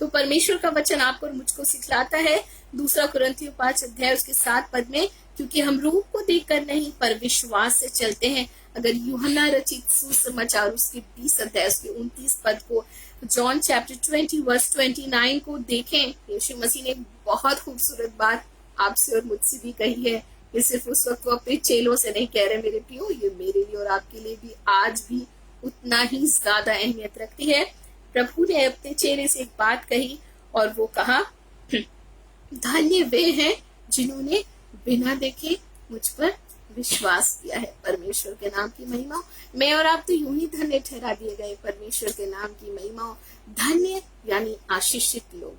तो परमेश्वर का वचन आपको और मुझको सिखलाता है, दूसरा कुरिन्थियों 5 अध्याय उसके 7 पद में, क्योंकि हम रूप को देखकर नहीं पर विश्वास से चलते हैं। अगर यूहन्ना रचित सुसमाचार उसके 20 अध्याय उसके 29 पद को, जॉन चैप्टर 20 वर्स 29 को देखें, यीशु मसीह ने बहुत खूबसूरत बात आपसे और मुझसे भी कही है। ये सिर्फ उस वक्त वो अपने चेलों से नहीं कह रहे मेरे प्रियो, ये मेरे लिए और आपके लिए भी आज भी उतना ही ज्यादा अहमियत रखती है। प्रभु ने अपने चेले से एक बात कही और वो कहा, धन्य वे हैं जिन्होंने बिना देखे मुझ पर विश्वास किया है। परमेश्वर के नाम की महिमा। मैं और आप तो यूं ही धन्य ठहरा दिए गए। परमेश्वर के नाम की महिमा। धन्य यानी आशीषित लोग,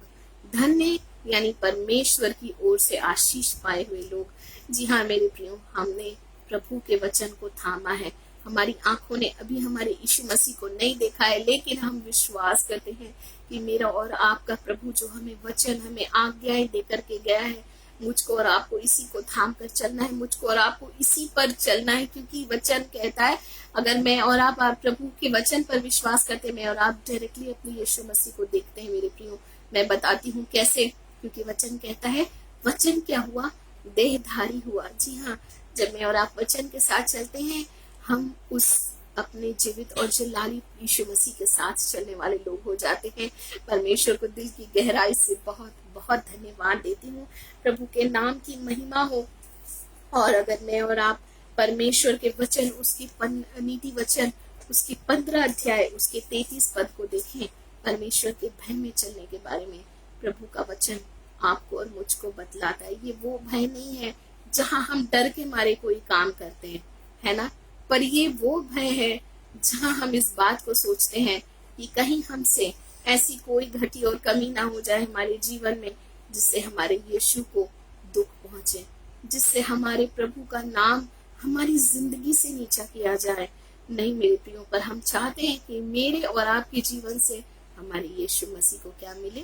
धन्य यानी परमेश्वर की ओर से आशीष पाए हुए लोग। जी हाँ मेरे प्रियो, हमने प्रभु के वचन को थामा है। हमारी आंखों ने अभी हमारे यीशु मसीह को नहीं देखा है, लेकिन हम विश्वास करते हैं कि मेरा और आपका प्रभु जो हमें वचन, हमें आज्ञाएं दे करके गया है, मुझको और आपको इसी को थाम कर चलना है, मुझको और आपको इसी पर चलना है, क्योंकि वचन कहता है अगर मैं और आप प्रभु के वचन पर विश्वास करते हैं, मैं और आप डायरेक्टली अपने यीशु मसीह को देखते हैं मेरे प्रियो। मैं बताती हूँ कैसे, क्योंकि वचन कहता है, वचन क्या हुआ, देहधारी हुआ। जी हाँ, जब मैं और आप वचन के साथ चलते हैं, हम उस अपने जीवित और जलाली यीशु मसीह के साथ चलने वाले लोग हो जाते हैं। परमेश्वर को दिल की गहराई से बहुत बहुत धन्यवाद देती हूँ। प्रभु के नाम की महिमा हो। और अगर मैं और आप परमेश्वर के वचन, उसकी नीति वचन, उसकी 15 अध्याय, उसके 33 पद को देखें, परमेश्वर के भय में चलने के बारे में प्रभु का वचन आपको और मुझको बतलाता है। ये वो भय नहीं है जहां हम डर के मारे कोई काम करते हैं, है ना, पर ये वो भय है जहां हम इस बात को सोचते हैं कि कहीं हमसे ऐसी कोई घटी और कमी ना हो जाए हमारे जीवन में जिससे हमारे यीशु को दुख पहुंचे, जिससे हमारे प्रभु का नाम हमारी जिंदगी से नीचा किया जाए। नहीं मेरे प्रियो, पर हम चाहते हैं कि मेरे और आपके जीवन से हमारे यीशु मसीह को क्या मिले,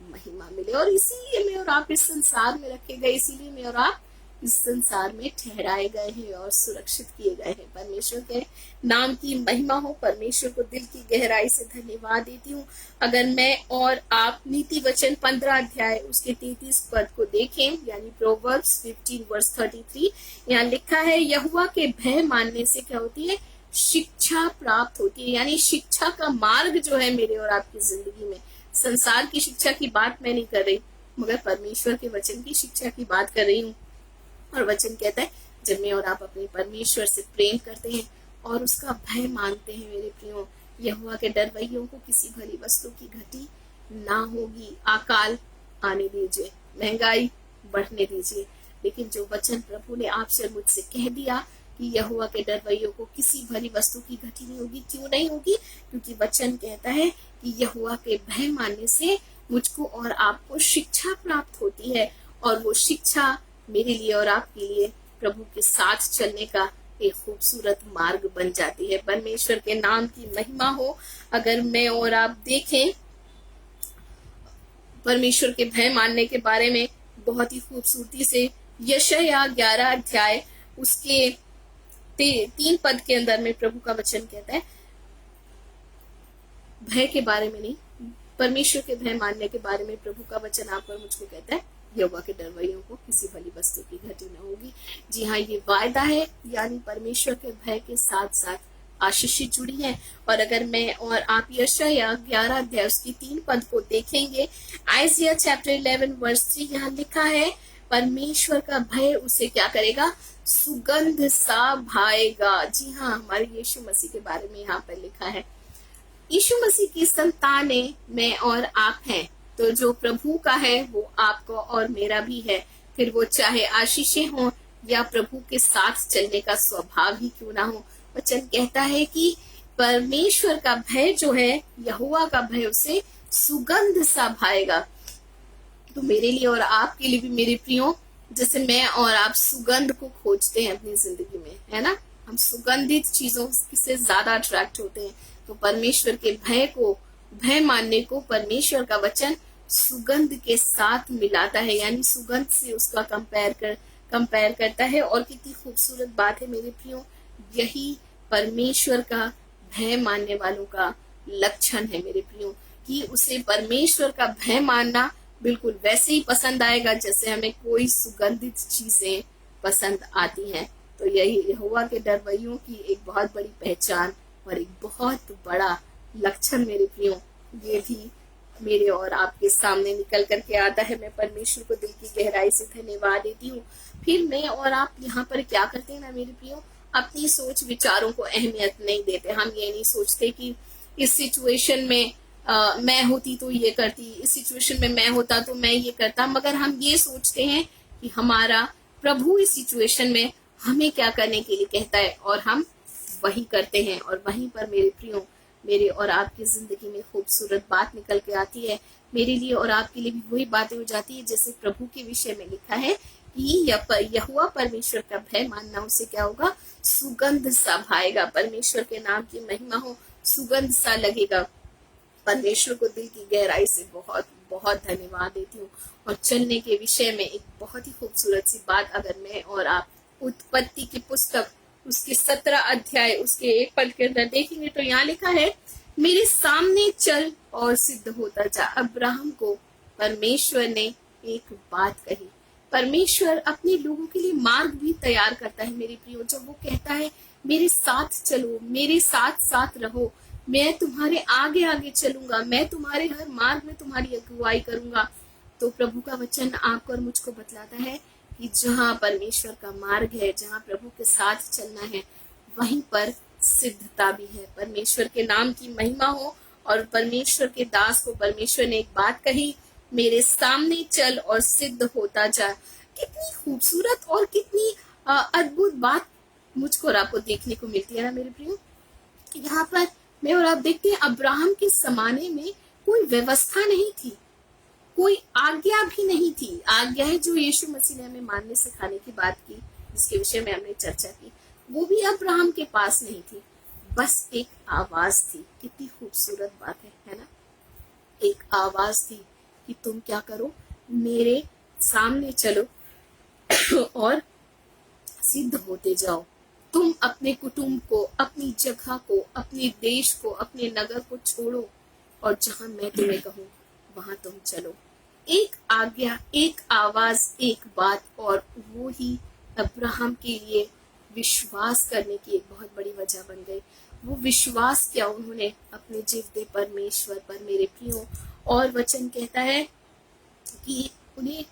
महिमा मिले। और इसीलिए मैं और आप इस संसार में रखे गए, इसीलिए मैं और आप इस संसार में ठहराए गए हैं और सुरक्षित किए गए हैं। परमेश्वर के नाम की महिमा हो। परमेश्वर को दिल की गहराई से धन्यवाद देती हूँ। अगर मैं और आप नीति वचन 15 अध्याय उसके 33 पद को देखें, यानी प्रोवर्ब्स 15 वर्स 33, यहाँ लिखा है, यहोवा के भय मानने से क्या होती है, शिक्षा प्राप्त होती है। यानी शिक्षा का मार्ग जो है मेरे और आपकी जिंदगी में, संसार की शिक्षा की बात मैं नहीं कर रही, मगर परमेश्वर के वचन की शिक्षा की बात कर रही हूँ। और वचन कहता है, जब मैं और आप अपने परमेश्वर से प्रेम करते हैं और उसका भय मानते हैं मेरे प्रियो, यहोवा के डरवैयों को किसी भली वस्तु की घटी ना होगी। अकाल आने दीजिए, महंगाई बढ़ने दीजिए, लेकिन जो वचन प्रभु ने आपसे और मुझसे कह दिया कि यहोवा के डरवैयों को किसी भली वस्तु की घटी नहीं होगी। क्यों नहीं होगी? क्योंकि वचन कहता है कि यहोवा के भय मानने से मुझको और आपको शिक्षा प्राप्त होती है, और वो शिक्षा मेरे लिए और आपके लिए प्रभु के साथ चलने का एक खूबसूरत मार्ग बन जाती है। परमेश्वर के नाम की महिमा हो। अगर मैं और आप देखें परमेश्वर के भय मानने के बारे में बहुत ही खूबसूरती से, यशायाह 11 अध्याय उसके 3 पद के अंदर में प्रभु का वचन कहता है, भय के बारे में नहीं, परमेश्वर के भय मानने के बारे में प्रभु का वचन आप और मुझको कहता है, यहोवा के डरवैयों को किसी भली वस्तु की घटी न होगी। जी हाँ, ये वायदा है, यानी परमेश्वर के भय के साथ साथ आशीष जुड़ी है। और अगर मैं और आप यशायाह 11 अध्याय उसकी 3 पद को देखेंगे, आइजिया चैप्टर 11 वर्स 3, यहाँ लिखा है, परमेश्वर का भय उसे क्या करेगा, सुगंध सा भाएगा। जी हाँ, हमारे यीशु मसीह के बारे में यहाँ पर लिखा है। यीशु मसीह की संतानें मैं और आप हैं, तो जो प्रभु का है वो आपका और मेरा भी है, फिर वो चाहे आशीषें हों या प्रभु के साथ चलने का स्वभाव ही क्यों ना हो। वचन कहता है कि परमेश्वर का भय जो है, यहोवा का भय उसे सुगंध सा भाएगा। तो मेरे लिए और आपके लिए भी मेरे प्रियो, जैसे मैं और आप सुगंध को खोजते हैं अपनी जिंदगी में, है ना, हम सुगंधित चीजों से ज्यादा अट्रैक्ट होते हैं। तो परमेश्वर के भय मानने को परमेश्वर का वचन सुगंध के साथ मिलाता है, यानी सुगंध से उसका कंपेयर करता है। और कितनी खूबसूरत बात है मेरे प्रियो, यही परमेश्वर का भय मानने वालों का लक्षण है मेरे प्रियो, कि उसे परमेश्वर का भय मानना बिल्कुल वैसे ही पसंद आएगा जैसे हमें कोई सुगंधित चीजें पसंद आती हैं। तो यही यहोवा के डरवैयों की एक बहुत बड़ी पहचान और एक बहुत बड़ा लक्षण मेरे प्रियो, ये भी मेरे और आपके सामने निकल करके आता है। मैं परमेश्वर को दिल की गहराई से धन्यवाद देती हूँ। फिर मैं और आप यहाँ पर क्या करते हैं ना मेरे प्रियो, अपनी सोच विचारों को अहमियत नहीं देते। हम ये नहीं सोचते कि इस सिचुएशन में मैं होती तो ये करती, इस सिचुएशन में मैं होता तो मैं ये करता, मगर हम ये सोचते हैं कि हमारा प्रभु इस सिचुएशन में हमें क्या करने के लिए कहता है और हम वही करते हैं। और वहीं पर मेरे प्रियो, मेरे और आपकी जिंदगी में खूबसूरत बात निकल के आती है। मेरे लिए और आपके लिए भी वही बातें हो जाती है जैसे प्रभु के विषय में लिखा है कि यहोवा परमेश्वर का भय मानना उसे क्या होगा, सुगंध सा भाएगा। परमेश्वर के नाम की महिमा हो, सुगंध सा लगेगा। परमेश्वर को दिल की गहराई से बहुत बहुत धन्यवाद देती हूँ। और चलने के विषय में एक बहुत ही खूबसूरत सी बात, अगर मैं और आप उत्पत्ति की पुस्तक उसके 17 अध्याय उसके 1 पद के अंदर देखेंगे तो यहाँ लिखा है, मेरे सामने चल और सिद्ध होता जा। अब्राहम को परमेश्वर ने एक बात कही। परमेश्वर अपने लोगों के लिए मार्ग भी तैयार करता है मेरे प्रियो। जब वो कहता है मेरे साथ चलो, मेरे साथ साथ रहो, मैं तुम्हारे आगे आगे चलूंगा, मैं तुम्हारे हर मार्ग में तुम्हारी अगुवाई करूंगा, तो प्रभु का वचन आपको और मुझको बतलाता है कि जहाँ परमेश्वर का मार्ग है, जहाँ प्रभु के साथ चलना है, वहीं पर सिद्धता भी है। परमेश्वर के नाम की महिमा हो। और परमेश्वर के दास को परमेश्वर ने एक बात कही, मेरे सामने चल और सिद्ध होता जा। कितनी खूबसूरत और कितनी अद्भुत बात मुझको और आपको देखने को मिलती है ना मेरे प्रियो। यहाँ पर मैं और आप देखते हैं अब्राहम के जमाने में कोई व्यवस्था नहीं थी, कोई आज्ञा भी नहीं थी। आज्ञा है जो यीशु मसीह ने हमें मानने सिखाने की बात की, जिसके विषय में हमने चर्चा की, वो भी अब्राहम के पास नहीं थी। बस एक आवाज थी। कितनी खूबसूरत बात है ना। एक आवाज थी कि तुम क्या करो, मेरे सामने चलो और सिद्ध होते जाओ। तुम अपने कुटुंब को, अपनी जगह को, अपने देश को, अपने नगर को छोड़ो और जहां मैं तुम्हें कहूं वहां तुम चलो। एक आज्ञा, एक आवाज, एक बात, और वो ही अब्राहम के लिए विश्वास करने की एक बहुत बड़ी वजह बन गई। वो विश्वास किया उन्होंने अपने जीवते परमेश्वर पर मेरे प्रियो। और वचन कहता है कि उन्हें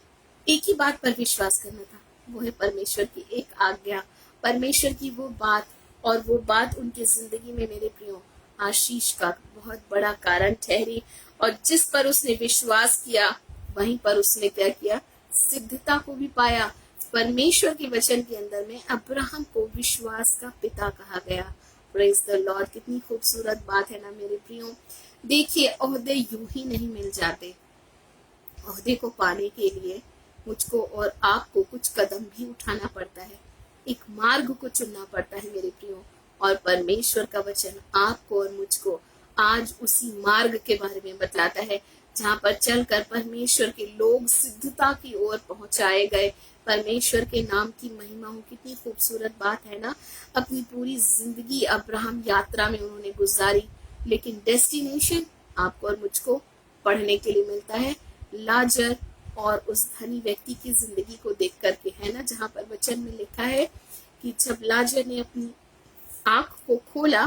एक ही बात पर विश्वास करना था, वो है परमेश्वर की एक आज्ञा, परमेश्वर की वो बात। और वो बात उनकी जिंदगी में मेरे प्रियो आशीष का बहुत बड़ा कारण ठहरी। और जिस पर उसने विश्वास किया वहीं पर उसने क्या किया, सिद्धता को भी पाया। परमेश्वर के वचन के अंदर में अब्राहम को विश्वास का पिता कहा गया। Praise the Lord. कितनी खूबसूरत बात है ना मेरे प्रियो। देखिए, ओहदे यूं ही नहीं मिल जाते। ओहदे को पाने के लिए मुझको और आपको कुछ कदम भी उठाना पड़ता है, एक मार्ग को चुनना पड़ता है मेरे प्रियो। और परमेश्वर का वचन आपको और मुझको आज उसी मार्ग के बारे में बतलाता है, जहाँ पर चलकर परमेश्वर के लोग सिद्धता की ओर पहुंचाए गए। परमेश्वर के नाम की महिमा हो। कितनी खूबसूरत बात है ना। अपनी पूरी जिंदगी अब्राहम यात्रा में उन्होंने गुजारी, लेकिन डेस्टिनेशन आपको और मुझको पढ़ने के लिए मिलता है लाजर और उस धनी व्यक्ति की जिंदगी को देख करके, है ना, जहाँ पर वचन में लिखा है कि जब लाजर ने अपनी आंख को खोला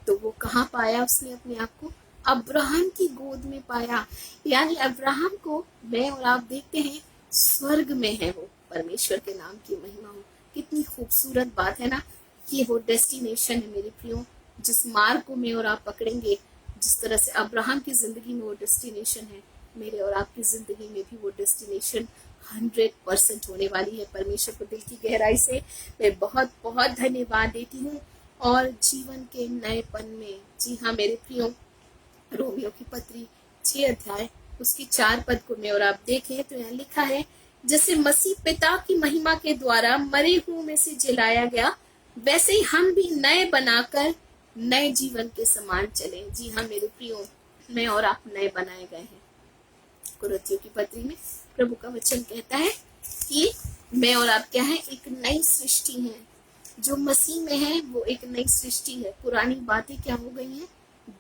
तो वो कहाँ पाया, उसने अपने आप को अब्राहम की गोद में पाया। यानी अब्राहम को मैं और आप देखते हैं स्वर्ग में है वो। परमेश्वर के नाम की महिमा हो। कितनी खूबसूरत बात है ना कि वो डेस्टिनेशन है मेरे प्रियो। जिस मार्ग को मैं और आप पकड़ेंगे, जिस तरह से अब्राहम की जिंदगी में वो डेस्टिनेशन है, मेरे और आपकी जिंदगी में भी वो डेस्टिनेशन 100% होने वाली है। परमेश्वर को दिल की गहराई से मैं बहुत बहुत धन्यवाद देती हूँ। और जीवन के नएपन में, जी हाँ मेरे प्रियो, रोमियो की पत्री 6 अध्याय उसकी 4 पद को मैं और आप देखें तो यहाँ लिखा है, जैसे मसीह पिता की महिमा के द्वारा मरे हुओं में से जिलाया गया, वैसे ही हम भी नए बनाकर नए जीवन के समान चले। जी हाँ मेरे प्रियो, मैं और आप नए बनाए गए हैं। कुरिन्थियों की पत्री में प्रभु का वचन कहता है कि मैं और आप क्या है, एक नई सृष्टि है। जो मसीह में है वो एक नई सृष्टि है। पुरानी बातें क्या हो गई हैं,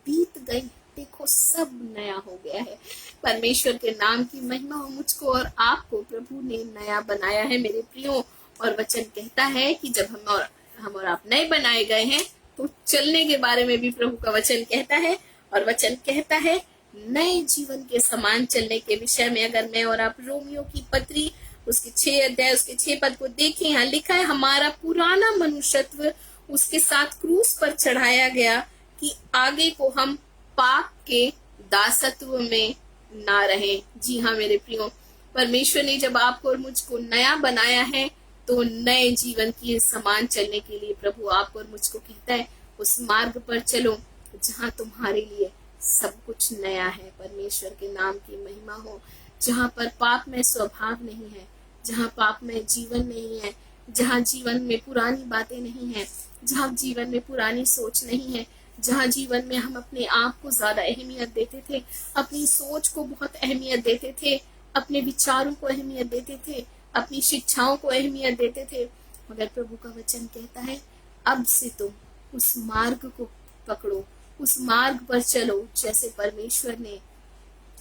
बीत गई, देखो सब नया हो गया है। परमेश्वर के नाम की महिमा हो। मुझको और आपको प्रभु ने नया बनाया है मेरे प्रियो। और वचन कहता है कि जब हम और आप नए बनाए गए हैं तो चलने के बारे में भी प्रभु का वचन कहता है। और वचन कहता है नए जीवन के समान चलने के विषय में। अगर मैं और आप रोमियो की पत्री उसके 6 अध्याय उसके 6 पद को देखें, यहाँ लिखा है, हमारा पुराना मनुष्यत्व उसके साथ क्रूस पर चढ़ाया गया कि आगे को हम पाप के दासत्व में ना रहें। जी हाँ मेरे प्रियो, परमेश्वर ने जब आपको और मुझको नया बनाया है तो नए जीवन की समान चलने के लिए प्रभु आपको और मुझको कहता है उस मार्ग पर चलो जहाँ तुम्हारे लिए सब कुछ नया है। परमेश्वर के नाम की महिमा हो। जहाँ पर पाप में स्वभाव नहीं है, जहाँ पाप में जीवन नहीं है, जहाँ जीवन में पुरानी बातें नहीं है, जहाँ जीवन में पुरानी सोच नहीं है, जहाँ जीवन में हम अपने आप को ज्यादा अहमियत देते थे, अपनी सोच को बहुत अहमियत देते थे, अपने विचारों को अहमियत देते थे, अपनी शिक्षाओं को अहमियत देते थे, मगर प्रभु का वचन कहता है अब से तुम उस मार्ग को पकड़ो, उस मार्ग पर चलो जैसे परमेश्वर ने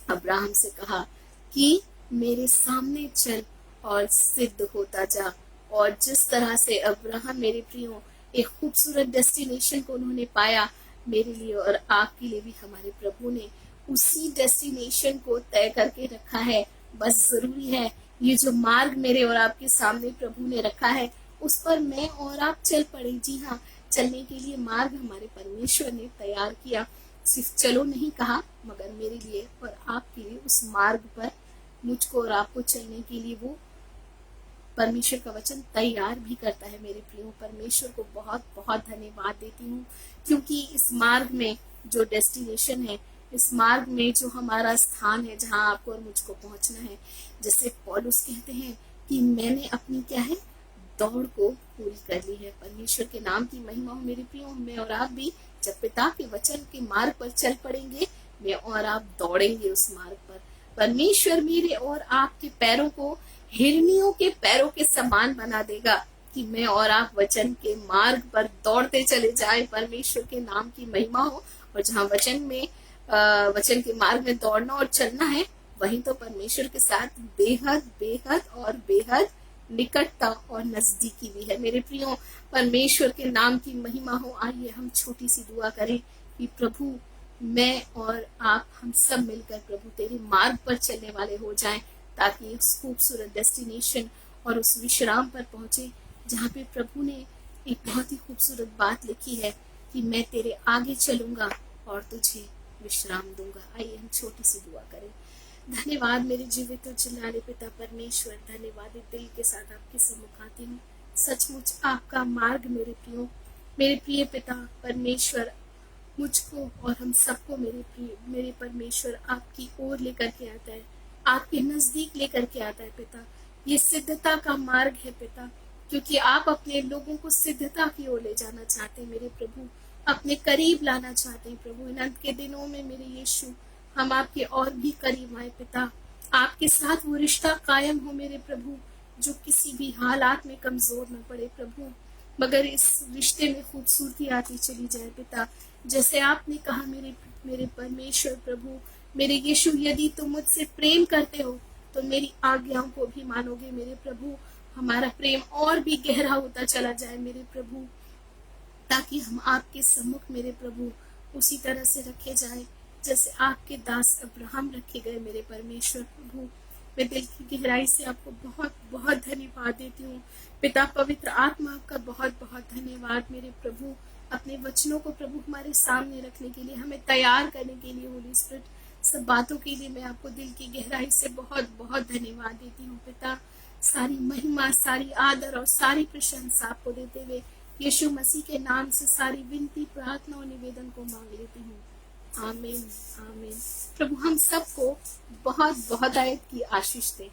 अब्राहम से कहा कि मेरे सामने चल और सिद्ध होता जा। और जिस तरह से अब्राहम मेरे प्रियो एक खूबसूरत डेस्टिनेशन को उन्होंने पाया, मेरे लिए और आपके लिए भी हमारे प्रभु ने उसी डेस्टिनेशन को तय करके रखा है। बस जरूरी है ये जो मार्ग मेरे और आपके सामने प्रभु ने रखा है उस पर मैं और आप चल पड़े। जी हाँ, चलने के लिए मार्ग हमारे परमेश्वर ने तैयार किया। सिर्फ चलो नहीं कहा, मगर मेरे लिए और आपके लिए उस मार्ग पर मुझको और आपको चलने के लिए वो परमेश्वर का वचन तैयार भी करता है। मेरे प्रियो, परमेश्वर को बहुत बहुत धन्यवाद देती हूँ, क्योंकि इस मार्ग में जो डेस्टिनेशन है, इस मार्ग में जो हमारा स्थान है जहाँ आपको और मुझको पहुंचना है, जैसे पौलुस कहते हैं कि मैंने अपनी क्या है दौड़ को पूरी कर ली है। परमेश्वर के नाम की महिमा हो मेरे प्रियो। मैं और आप भी जब पिता के वचन के मार्ग पर चल पड़ेंगे, मैं और आप दौड़ेंगे उस मार्ग पर। परमेश्वर मेरे और आपके पैरों को हिरनियों के पैरों के समान बना देगा कि मैं और आप वचन के मार्ग पर दौड़ते चले जाए। परमेश्वर के नाम की महिमा हो। और जहाँ वचन के मार्ग में दौड़ना और चलना है, वहीं तो परमेश्वर के साथ बेहद बेहद और बेहद निकटता और नजदीकी भी है। मेरे प्रियो, परमेश्वर के नाम की महिमा हो। आइए हम छोटी सी दुआ करें कि प्रभु मैं और आप हम सब मिलकर प्रभु तेरे मार्ग पर चलने वाले हो जाएं, ताकि उस खूबसूरत डेस्टिनेशन और उस विश्राम पर पहुंचे जहाँ पे प्रभु ने एक बहुत ही खूबसूरत बात लिखी है कि मैं तेरे आगे चलूंगा और तुझे विश्राम दूंगा। आइए हम छोटी सी दुआ करें। धन्यवाद मेरे जीवित और जिलाने पिता परमेश्वर, धन्यवाद दिल के साथ आपके सम्मुख आती हूँ। सचमुच आपका मार्ग मेरे प्रिय पिता परमेश्वर मुझको और हम सबको मेरे परमेश्वर आपकी ओर लेकर के आता है, आपके नजदीक लेकर के आता है पिता। ये सिद्धता का मार्ग है पिता, क्योंकि आप अपने लोगों को सिद्धता की ओर ले जाना चाहते हैं मेरे प्रभु, अपने करीब लाना चाहते हैं प्रभु। इन अंत के दिनों में मेरे यीशु हम आपके और भी करीब आए पिता, आपके साथ वो रिश्ता कायम हो मेरे प्रभु, जो किसी भी हालात में कमजोर न पड़े प्रभु, मगर इस रिश्ते में खूबसूरती आती चली जाए पिता। जैसे आपने कहा मेरे परमेश्वर प्रभु, मेरे यीशु, यदि तुम मुझसे प्रेम करते हो तो मेरी आज्ञाओं को भी मानोगे मेरे प्रभु। हमारा प्रेम और भी गहरा होता चला जाए मेरे प्रभु, ताकि हम आपके सम्मुख मेरे प्रभु उसी तरह से रखे जाए जैसे आपके दास अब्राहम रखे गए मेरे परमेश्वर प्रभु। मैं दिल की गहराई से आपको बहुत बहुत धन्यवाद देती हूँ पिता। पवित्र आत्मा आपका बहुत बहुत धन्यवाद मेरे प्रभु, अपने वचनों को प्रभु हमारे सामने रखने के लिए, हमें तैयार करने के लिए, होली स्पिरिट, सब बातों के लिए मैं आपको दिल की गहराई से बहुत बहुत धन्यवाद देती हूँ पिता। सारी महिमा, सारी आदर और सारी प्रशंसा आपको देते हुए यीशु मसीह के नाम से सारी विनती, प्रार्थना और निवेदन को मांग लेती हूँ। आमीन आमीन। प्रभु हम सबको बहुत बहुत आयत की आशीष दे।